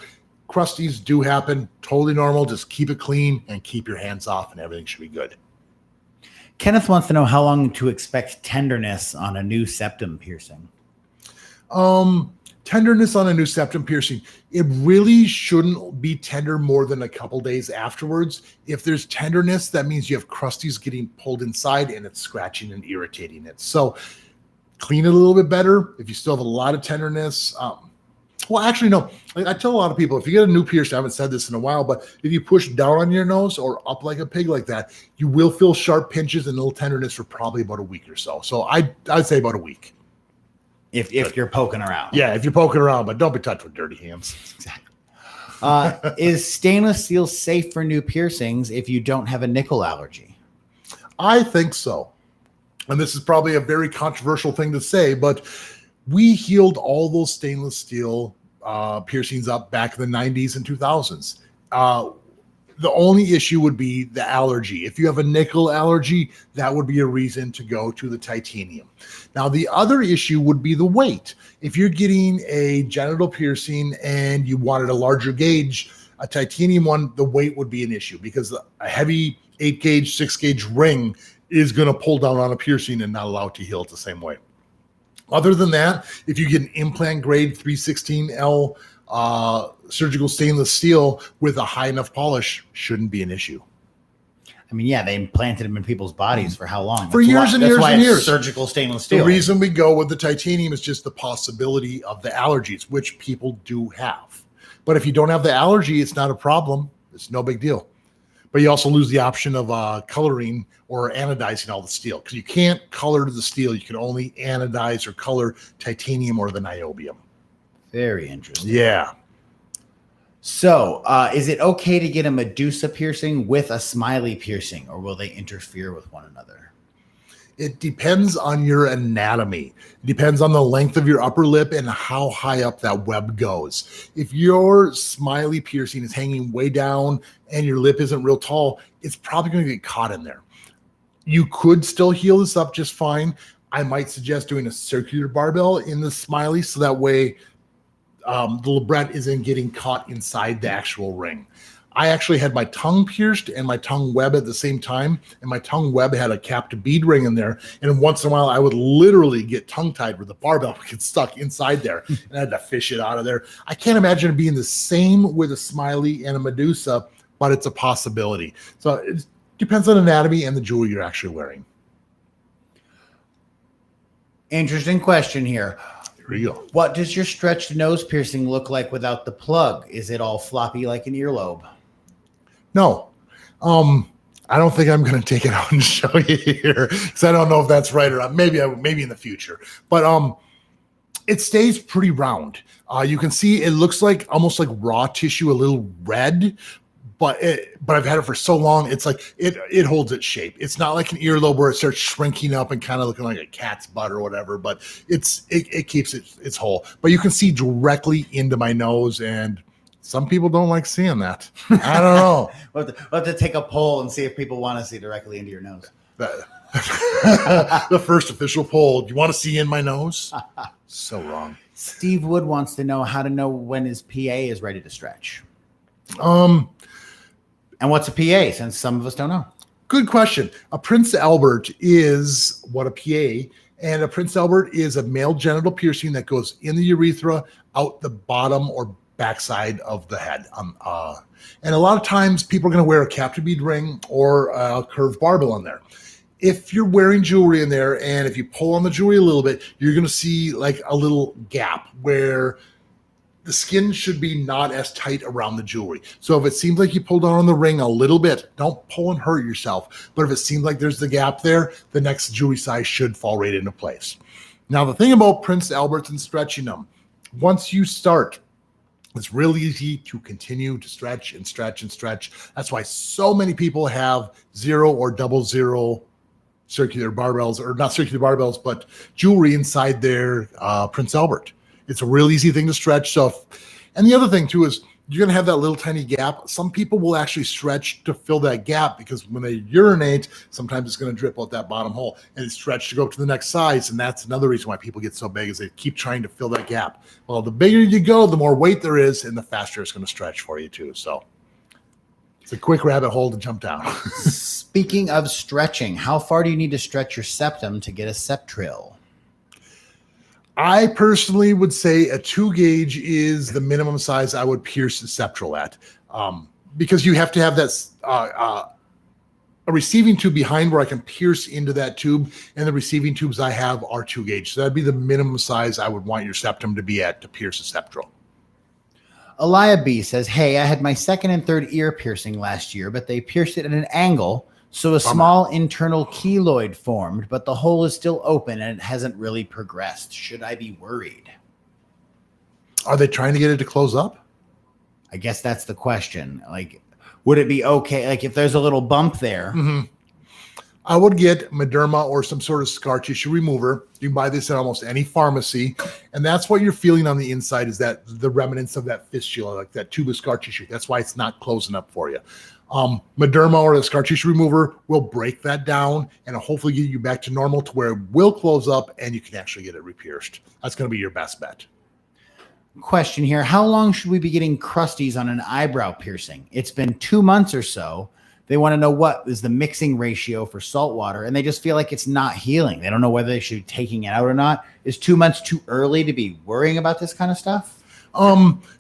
crusties do happen, totally normal. Just keep it clean and keep your hands off and everything should be good. Kenneth wants to know how long to expect tenderness on a new septum piercing. Tenderness on a new septum piercing, it really shouldn't be tender more than a couple days afterwards. If there's tenderness, that means you have crusties getting pulled inside and it's scratching and irritating it. So clean it a little bit better. If you still have a lot of tenderness, well, actually, no. I tell a lot of people, if you get a new piercing, I haven't said this in a while, but if you push down on your nose or up like a pig like that, you will feel sharp pinches and a little tenderness for probably about a week or so. So I'd say about a week. If you're poking around. Yeah, if you're poking around, but don't be touched with dirty hands. Exactly. Is stainless steel safe for new piercings if you don't have a nickel allergy? I think so. And this is probably a very controversial thing to say, but we healed all those stainless steel piercings up back in the 90s and 2000s. The only issue would be the allergy. If you have a nickel allergy, that would be a reason to go to the titanium. Now, the other issue would be the weight. If you're getting a genital piercing and you wanted a larger gauge, a titanium one, the weight would be an issue because a heavy 8 gauge, 6 gauge ring is going to pull down on a piercing and not allow it to heal it the same way. Other than that, if you get an implant grade 316L surgical stainless steel with a high enough polish, shouldn't be an issue. I mean, yeah, they implanted them in people's bodies for how long? For years and years and years. Surgical stainless steel. The reason we go with the titanium is just the possibility of the allergies, which people do have. But if you don't have the allergy, it's not a problem. It's no big deal. But you also lose the option of coloring or anodizing all the steel because you can't color the steel. You can only anodize or color titanium or the niobium. Very interesting. Yeah. So is it okay to get a Medusa piercing with a smiley piercing, or will they interfere with one another? It depends on your anatomy. It depends on the length of your upper lip and how high up that web goes. If your smiley piercing is hanging way down and your lip isn't real tall, it's probably going to get caught in there. You could still heal this up just fine. I might suggest doing a circular barbell in the smiley so that way the labret isn't getting caught inside the actual ring. I actually had my tongue pierced and my tongue web at the same time, and my tongue web had a capped bead ring in there. And once in a while, I would literally get tongue-tied where the barbell would get stuck inside there, and I had to fish it out of there. I can't imagine it being the same with a smiley and a Medusa, but it's a possibility. So it depends on anatomy and the jewelry you're actually wearing. Interesting question here. Here you go. What does your stretched nose piercing look like without the plug? Is it all floppy like an earlobe? No, I don't think I'm going to take it out and show you here because I don't know if that's right or not. Maybe in the future, but it stays pretty round. You can see it looks like almost like raw tissue, a little red, but I've had it for so long. It's like it holds its shape. It's not like an earlobe where it starts shrinking up and kind of looking like a cat's butt or whatever, but it keeps its whole. But you can see directly into my nose, and some people don't like seeing that. I don't know. We'll have to take a poll and see if people want to see directly into your nose. The first official poll. Do you want to see in my nose? So wrong. Steve Wood wants to know how to know when his PA is ready to stretch. And what's a PA, since some of us don't know? Good question. A Prince Albert is what a PA, and a Prince Albert is a male genital piercing that goes in the urethra, out the bottom or backside of the head. And a lot of times people are going to wear a captive bead ring or a curved barbell in there. If you're wearing jewelry in there and if you pull on the jewelry a little bit, you're going to see like a little gap where the skin should be not as tight around the jewelry. So if it seems like you pull down on the ring a little bit, don't pull and hurt yourself. But if it seems like there's the gap there, the next jewelry size should fall right into place. Now, the thing about Prince Alberts and stretching them, once you start, it's really easy to continue to stretch and stretch and stretch. That's why so many people have 0 or 00 circular barbells, or not circular barbells, but jewelry inside their Prince Albert. It's a real easy thing to stretch. And the other thing too is you're going to have that little tiny gap. Some people will actually stretch to fill that gap because when they urinate, sometimes it's going to drip out that bottom hole and it's stretched to go up to the next size. And that's another reason why people get so big is they keep trying to fill that gap. Well, the bigger you go, the more weight there is and the faster it's going to stretch for you too. So it's a quick rabbit hole to jump down. Speaking of stretching, how far do you need to stretch your septum to get a septril? I personally would say a 2 gauge is the minimum size I would pierce the septral at, because you have to have that a receiving tube behind where I can pierce into that tube, and the receiving tubes I have are 2 gauge. So that'd be the minimum size I would want your septum to be at to pierce a septum. Elia B says, hey, I had my second and third ear piercing last year, but they pierced it at an angle, so a small internal keloid formed, but the hole is still open and it hasn't really progressed. Should I be worried? Are they trying to get it to close up? I guess that's the question. Like, would it be okay? Like if there's a little bump there. I would get Mederma or some sort of scar tissue remover. You can buy this at almost any pharmacy. And that's what you're feeling on the inside is that the remnants of that fistula, like that tube of scar tissue. That's why it's not closing up for you. Mederma or the scar tissue remover will break that down and hopefully get you back to normal to where it will close up and you can actually get it repierced. That's going to be your best bet. Question here. How long should we be getting crusties on an eyebrow piercing? It's been 2 months or so. They want to know what is the mixing ratio for salt water, and they just feel like it's not healing. They don't know whether they should be taking it out or not. Is 2 months too early to be worrying about this kind of stuff?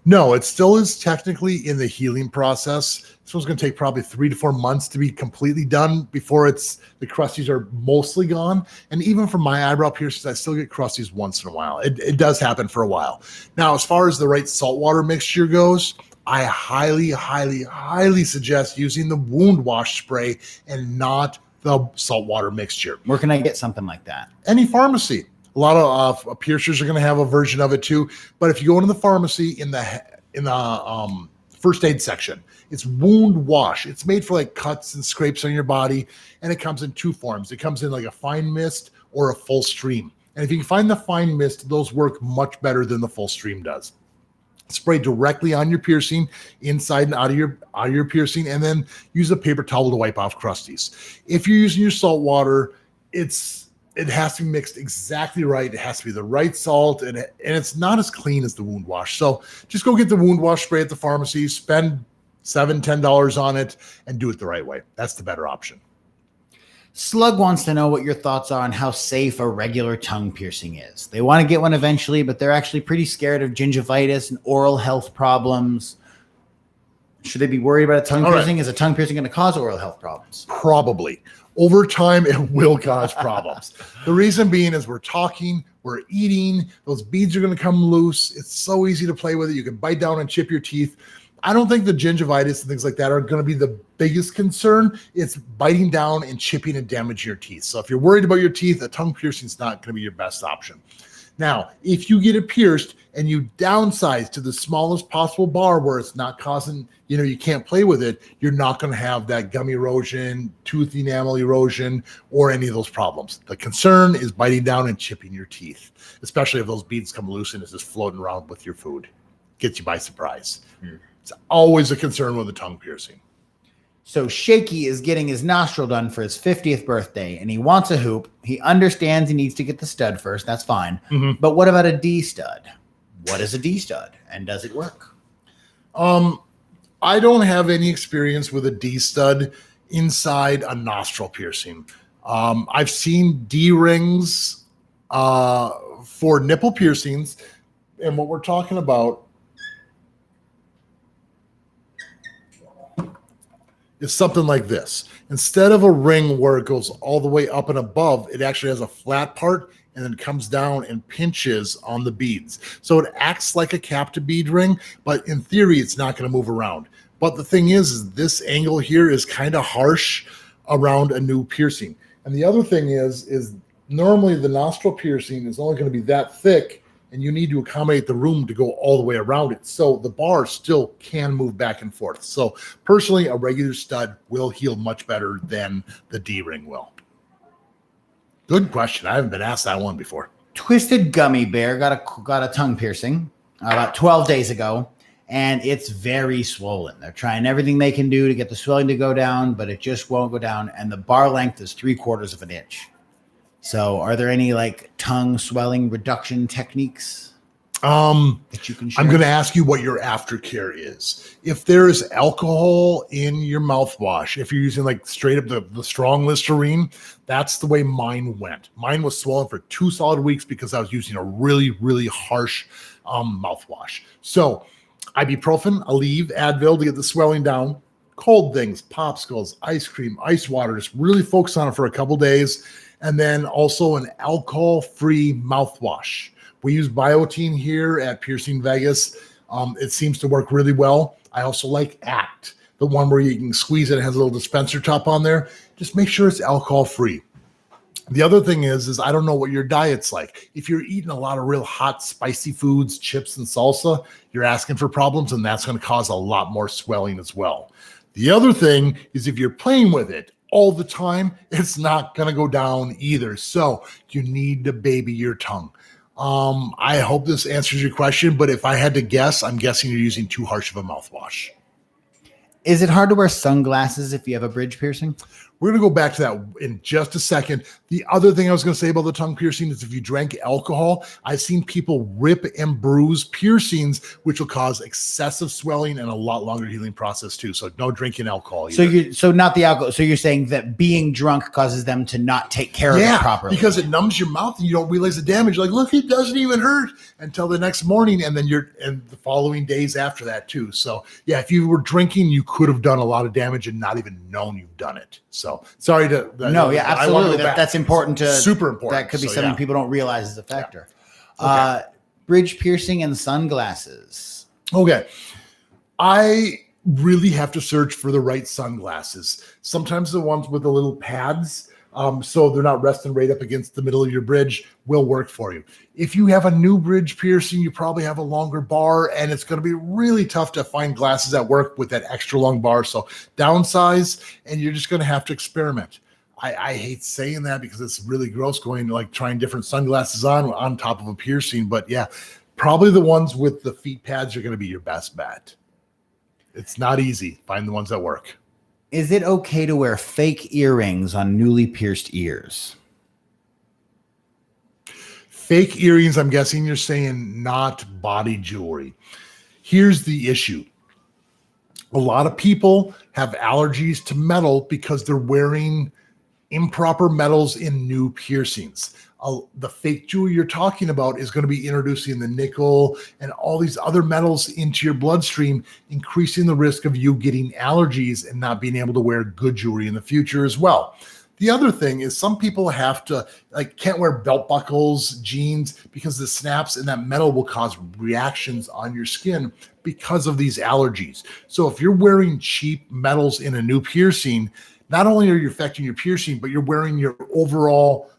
No, it still is technically in the healing process. This one's going to take probably 3 to 4 months to be completely done before the crusties are mostly gone. And even for my eyebrow piercings, I still get crusties once in a while. It does happen for a while. Now, as far as the right saltwater mixture goes, I highly, highly, highly suggest using the wound wash spray and not the saltwater mixture. Where can I get something like that? Any pharmacy. A lot of piercers are going to have a version of it too. But if you go into the pharmacy in the first aid section, it's wound wash. It's made for like cuts and scrapes on your body, and it comes in 2 forms. It comes in like a fine mist or a full stream. And if you can find the fine mist, those work much better than the full stream does. Spray directly on your piercing, inside and out of your piercing, and then use a paper towel to wipe off crusties. If you're using your salt water, it has to be mixed exactly right. It has to be the right salt, and it's not as clean as the wound wash. So just go get the wound wash spray at the pharmacy, spend $7, $10 on it, and do it the right way. That's the better option. Slug wants to know what your thoughts are on how safe a regular tongue piercing is. They want to get one eventually, but they're actually pretty scared of gingivitis and oral health problems. Should they be worried about a tongue piercing? Right. Is a tongue piercing going to cause oral health problems? Probably. Over time, it will cause problems. The reason being is we're talking, we're eating, those beads are going to come loose. It's so easy to play with it. You can bite down and chip your teeth. I don't think the gingivitis and things like that are going to be the biggest concern. It's biting down and chipping and damaging your teeth. So if you're worried about your teeth, a tongue piercing is not going to be your best option. Now, if you get it pierced and you downsize to the smallest possible bar where it's not causing, you can't play with it, you're not going to have that gum erosion, tooth enamel erosion, or any of those problems. The concern is biting down and chipping your teeth, especially if those beads come loose and it's just floating around with your food. Gets you by surprise. It's always a concern with a tongue piercing. So Shaky is getting his nostril done for his 50th birthday, and he wants a hoop. He understands he needs to get the stud first. That's fine. But what about a D stud? What is a D stud, and does it work? I don't have any experience with a D stud inside a nostril piercing. I've seen D rings for nipple piercings, and what we're talking about is something like this. Instead of a ring where it goes all the way up and above, it actually has a flat part and then comes down and pinches on the beads. So it acts like a capped bead ring, but in theory, it's not going to move around. But the thing is this angle here is kind of harsh around a new piercing. And the other thing is normally the nostril piercing is only going to be that thick, and you need to accommodate the room to go all the way around it. So the bar still can move back and forth. So personally, a regular stud will heal much better than the D-ring will. Good question. I haven't been asked that one before. Twisted Gummy Bear got a tongue piercing about 12 days ago, and it's very swollen. They're trying everything they can do to get the swelling to go down, but it just won't go down, and the bar length is 3/4 of an inch. So are there any tongue swelling reduction techniques that you can share? I'm going to ask you what your aftercare is. If there is alcohol in your mouthwash, if you're using straight up the strong Listerine, that's the way mine went. Mine was swollen for 2 solid weeks because I was using a really, really harsh mouthwash. So ibuprofen, Aleve, Advil to get the swelling down. cold things, popsicles, ice cream, ice water. Just really focus on it for a couple days. And then also an alcohol-free mouthwash. We use Biotin here at Piercing Vegas. It seems to work really well. I also like Act, the one where you can squeeze it. It has a little dispenser top on there. Just make sure it's alcohol-free. The other thing is I don't know what your diet's like. If you're eating a lot of real hot, spicy foods, chips and salsa, you're asking for problems, and that's going to cause a lot more swelling as well. The other thing is if you're playing with it all the time, it's not going to go down either. So you need to baby your tongue. I hope this answers your question, but if I had to guess, I'm guessing you're using too harsh of a mouthwash. Is it hard to wear sunglasses if you have a bridge piercing? We're going to go back to that in just a second. The other thing I was going to say about the tongue piercing is if you drank alcohol, I've seen people rip and bruise piercings, which will cause excessive swelling and a lot longer healing process too. So no drinking alcohol either. So not the alcohol. So you're saying that being drunk causes them to not take care of it properly. Because it numbs your mouth and you don't realize the damage. Like, look, it doesn't even hurt until the next morning, and then and the following days after that too. So yeah, if you were drinking, you could have done a lot of damage and not even known you've done it. So sorry to absolutely. That's important to super important. That could be something people don't realize is a factor. Yeah. Okay. Bridge piercing and sunglasses. Okay. I really have to search for the right sunglasses. Sometimes the ones with the little pads, so they're not resting right up against the middle of your bridge, will work for you. If you have a new bridge piercing, you probably have a longer bar, and it's going to be really tough to find glasses that work with that extra long bar. So downsize, and you're just going to have to experiment. I hate saying that because it's really gross going like trying different sunglasses on top of a piercing. But yeah, probably the ones with the feet pads are going to be your best bet. It's not easy. Find the ones that work. Is it okay to wear fake earrings on newly pierced ears? Fake earrings, I'm guessing you're saying not body jewelry. Here's the issue. A lot of people have allergies to metal because they're wearing improper metals in new piercings. The fake jewelry you're talking about is going to be introducing the nickel and all these other metals into your bloodstream, increasing the risk of you getting allergies and not being able to wear good jewelry in the future as well. The other thing is some people have to can't wear belt buckles, jeans, because the snaps and that metal will cause reactions on your skin because of these allergies. So if you're wearing cheap metals in a new piercing, not only are you affecting your piercing, but you're wearing your overall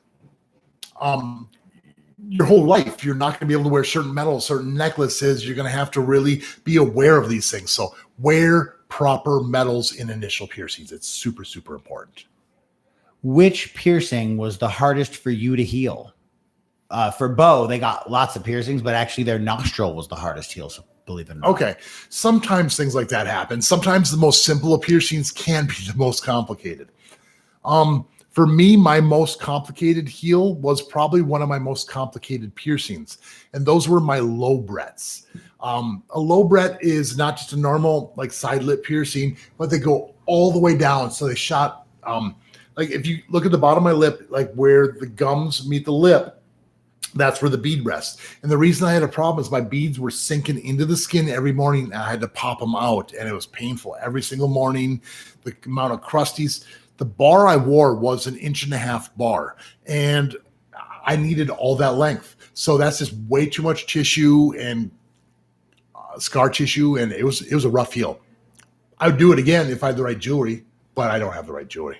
your whole life. You're not going to be able to wear certain metals, certain necklaces. You're going to have to really be aware of these things. So wear proper metals in initial piercings. It's super, super important. Which piercing was the hardest for you to heal? For Bo, they got lots of piercings, but actually their nostril was the hardest to heal, so believe it or not. Okay. Sometimes things like that happen. Sometimes the most simple of piercings can be the most complicated. For me, my most complicated heal was probably one of my most complicated piercings, and those were my lobes. A lobe is not just a normal like side lip piercing, but they go all the way down. So they shot like if you look at the bottom of my lip, like where the gums meet the lip, that's where the bead rests. And the reason I had a problem is my beads were sinking into the skin every morning, and I had to pop them out, and it was painful every single morning. The amount of crusties. The bar I wore was 1.5 inch bar, and I needed all that length. So that's just way too much tissue and scar tissue, and it was a rough heal. I would do it again if I had the right jewelry, but I don't have the right jewelry.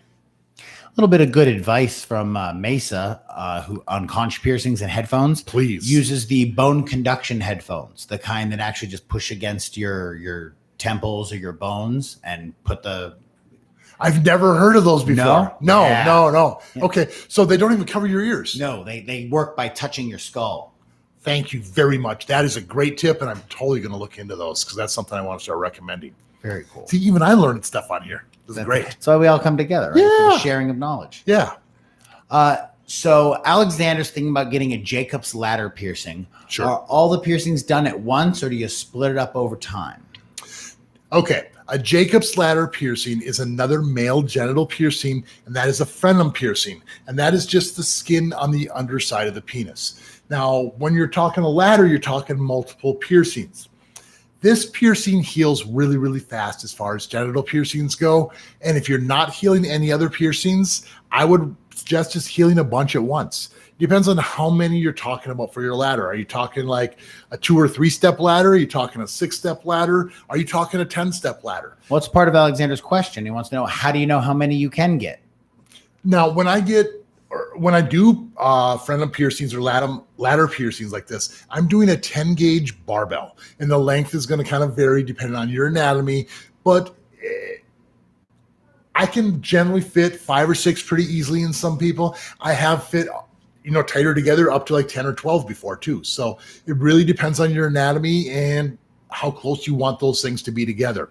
A little bit of good advice from Mesa, who on conch piercings and headphones, please uses the bone conduction headphones, the kind that actually just push against your temples or your bones and put the. I've never heard of those before. No. Yeah. Okay, so they don't even cover your ears. No, they work by touching your skull. Thank you very much. That is a great tip, and I'm totally going to look into those because that's something I want to start recommending. Very cool. See, even I learned stuff on here. This is great. That's why we all come together, right? Yeah. For the sharing of knowledge. Yeah. So Alexander's thinking about getting a Jacob's ladder piercing. Sure. Are all the piercings done at once, or do you split it up over time? Okay. A Jacob's ladder piercing is another male genital piercing, and that is a frenum piercing, and that is just the skin on the underside of the penis. Now, when you're talking a ladder, you're talking multiple piercings. This piercing heals really, really fast as far as genital piercings go. And if you're not healing any other piercings, I would suggest just healing a bunch at once. Depends on how many you're talking about for your ladder. Are you talking like a 2 or 3 step ladder? Are you talking a 6-step ladder? Are you talking a 10-step ladder? What's part of Alexander's question? He wants to know, how do you know how many you can get? Now, when I do frenum piercings or ladder piercings like this, I'm doing a 10 gauge barbell, and the length is going to kind of vary depending on your anatomy, but I can generally fit 5 or 6 pretty easily in some people. I have fit tighter together up to like 10 or 12 before too. So it really depends on your anatomy and how close you want those things to be together.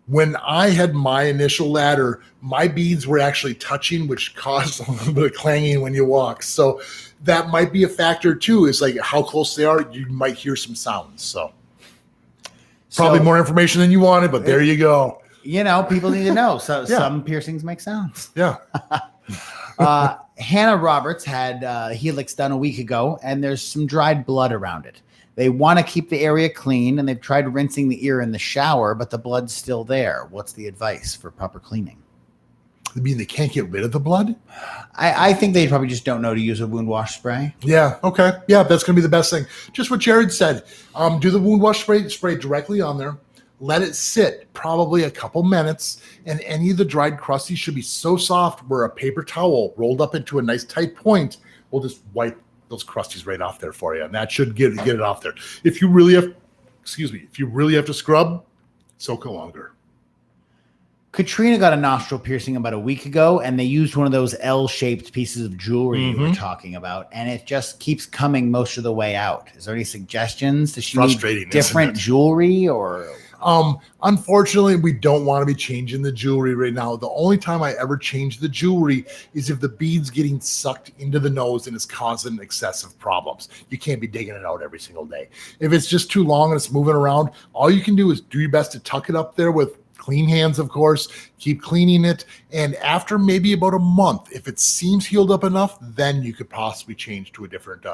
When I had my initial ladder, my beads were actually touching, which caused a little bit of clanging when you walk. So that might be a factor too, is like how close they are. You might hear some sounds. So probably more information than you wanted, but there you go. People need to know. So some piercings make sounds. Yeah. Hannah Roberts had helix done a week ago, and there's some dried blood around it. They want to keep the area clean, and they've tried rinsing the ear in the shower, but the blood's still there. What's the advice for proper cleaning? You mean they can't get rid of the blood? I think they probably just don't know to use a wound wash spray. Yeah, okay. Yeah, that's going to be the best thing. Just what Jared said. Do the wound wash spray directly on there. Let it sit probably a couple minutes, and any of the dried crusties should be so soft where a paper towel rolled up into a nice tight point will just wipe those crusties right off there for you, and that should get it off there. If you really have to scrub, soak it longer. Katrina got a nostril piercing about a week ago, and they used one of those L-shaped pieces of jewelry you were talking about, and it just keeps coming most of the way out. Is there any suggestions? Does she need different jewelry or? Unfortunately, we don't want to be changing the jewelry right now. The only time I ever change the jewelry is if the bead's getting sucked into the nose and it's causing excessive problems. You can't be digging it out every single day. If it's just too long and it's moving around, all you can do is do your best to tuck it up there with clean hands, of course. Keep cleaning it. And after maybe about a month, if it seems healed up enough, then you could possibly change to a different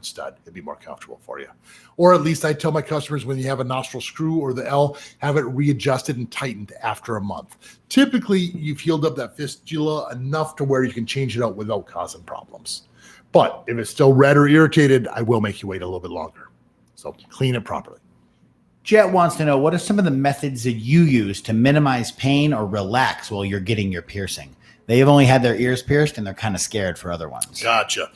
stud. It'd be more comfortable for you. Or at least I tell my customers, when you have a nostril screw or the L, have it readjusted and tightened after a month. Typically, you've healed up that fistula enough to where you can change it out without causing problems. But if it's still red or irritated, I will make you wait a little bit longer. So clean it properly. Jet wants to know, what are some of the methods that you use to minimize pain or relax while you're getting your piercing? They have only had their ears pierced, and they're kind of scared for other ones. Gotcha.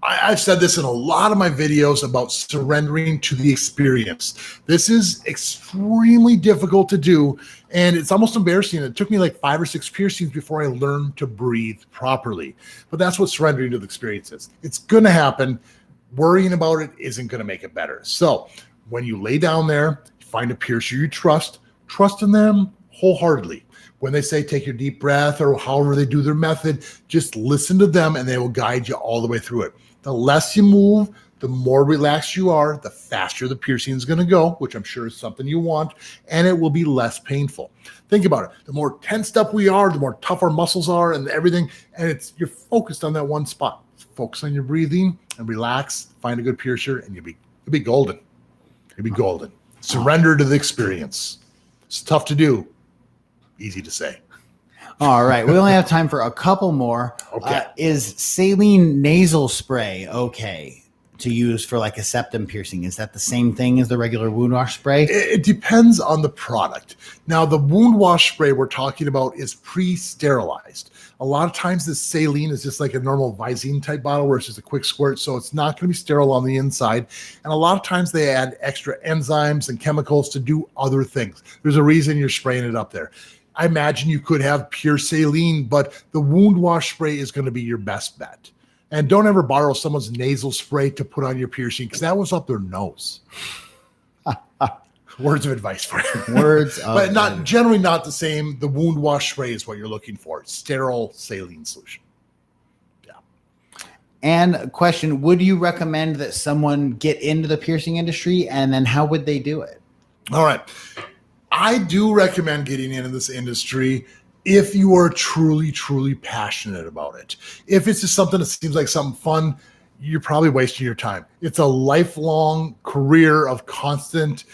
I've said this in a lot of my videos about surrendering to the experience. This is extremely difficult to do, and it's almost embarrassing. It took me like 5 or 6 piercings before I learned to breathe properly. But that's what surrendering to the experience is. It's going to happen. Worrying about it isn't going to make it better. So when you lay down there, find a piercer you trust in them wholeheartedly. When they say take your deep breath or however they do their method, just listen to them and they will guide you all the way through it. The less you move, the more relaxed you are, the faster the piercing is going to go, which I'm sure is something you want, and it will be less painful. Think about it. The more tensed up we are, the more tough our muscles are and everything, and you're focused on that one spot. Focus on your breathing and relax, find a good piercer, and you'll be golden. You'll be golden. Surrender to the experience. It's tough to do, easy to say. All right. We only have time for a couple more. Okay. Is saline nasal spray okay to use for like a septum piercing? Is that the same thing as the regular wound wash spray? It depends on the product. Now, the wound wash spray we're talking about is pre-sterilized. A lot of times the saline is just like a normal Visine type bottle where it's just a quick squirt, so it's not going to be sterile on the inside. And a lot of times they add extra enzymes and chemicals to do other things. There's a reason you're spraying it up there. I imagine you could have pure saline, but the wound wash spray is going to be your best bet. And don't ever borrow someone's nasal spray to put on your piercing because that was up their nose. Words of advice for you. But generally not the same. The wound wash spray is what you're looking for. Sterile saline solution. Yeah. And a question, would you recommend that someone get into the piercing industry, and then how would they do it? All right. I do recommend getting into this industry if you are truly, truly passionate about it. If it's just something that seems like something fun, you're probably wasting your time. It's a lifelong career of constant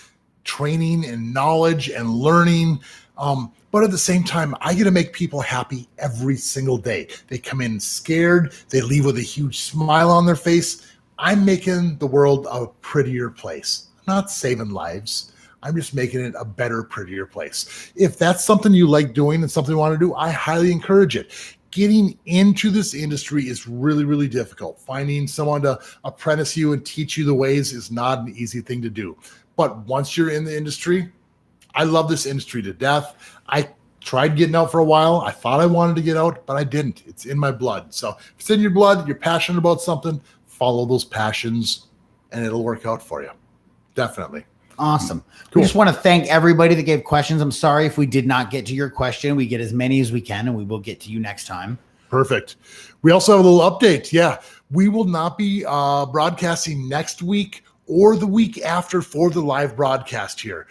training and knowledge and learning. But at the same time, I get to make people happy every single day. They come in scared, they leave with a huge smile on their face. I'm making the world a prettier place. I'm not saving lives. I'm just making it a better, prettier place. If that's something you like doing and something you want to do, I highly encourage it. Getting into this industry is really, really difficult. Finding someone to apprentice you and teach you the ways is not an easy thing to do. But once you're in the industry, I love this industry to death. I tried getting out for a while. I thought I wanted to get out, but I didn't. It's in my blood. So if it's in your blood, you're passionate about something, follow those passions and it'll work out for you. Definitely. Awesome. Cool. We just want to thank everybody that gave questions. I'm sorry if we did not get to your question. We get as many as we can, and we will get to you next time. Perfect. We also have a little update. Yeah, we will not be broadcasting next week or the week after for the live broadcast here.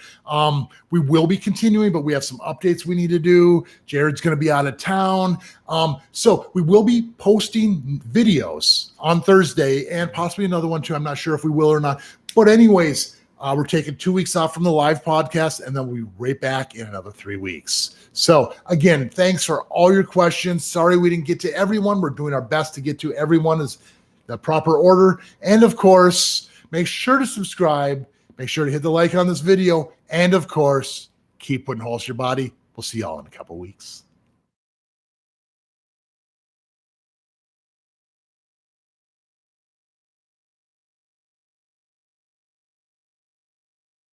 We will be continuing, but we have some updates we need to do. Jared's going to be out of town. So we will be posting videos on Thursday and possibly another one too. I'm not sure if we will or not. But anyways, we're taking 2 weeks off from the live podcast, and then we'll be right back in another 3 weeks. So again, thanks for all your questions. Sorry we didn't get to everyone. We're doing our best to get to everyone in the proper order. And of course, make sure to subscribe. Make sure to hit the like on this video. And of course, keep putting holes in your body. We'll see y'all in a couple weeks.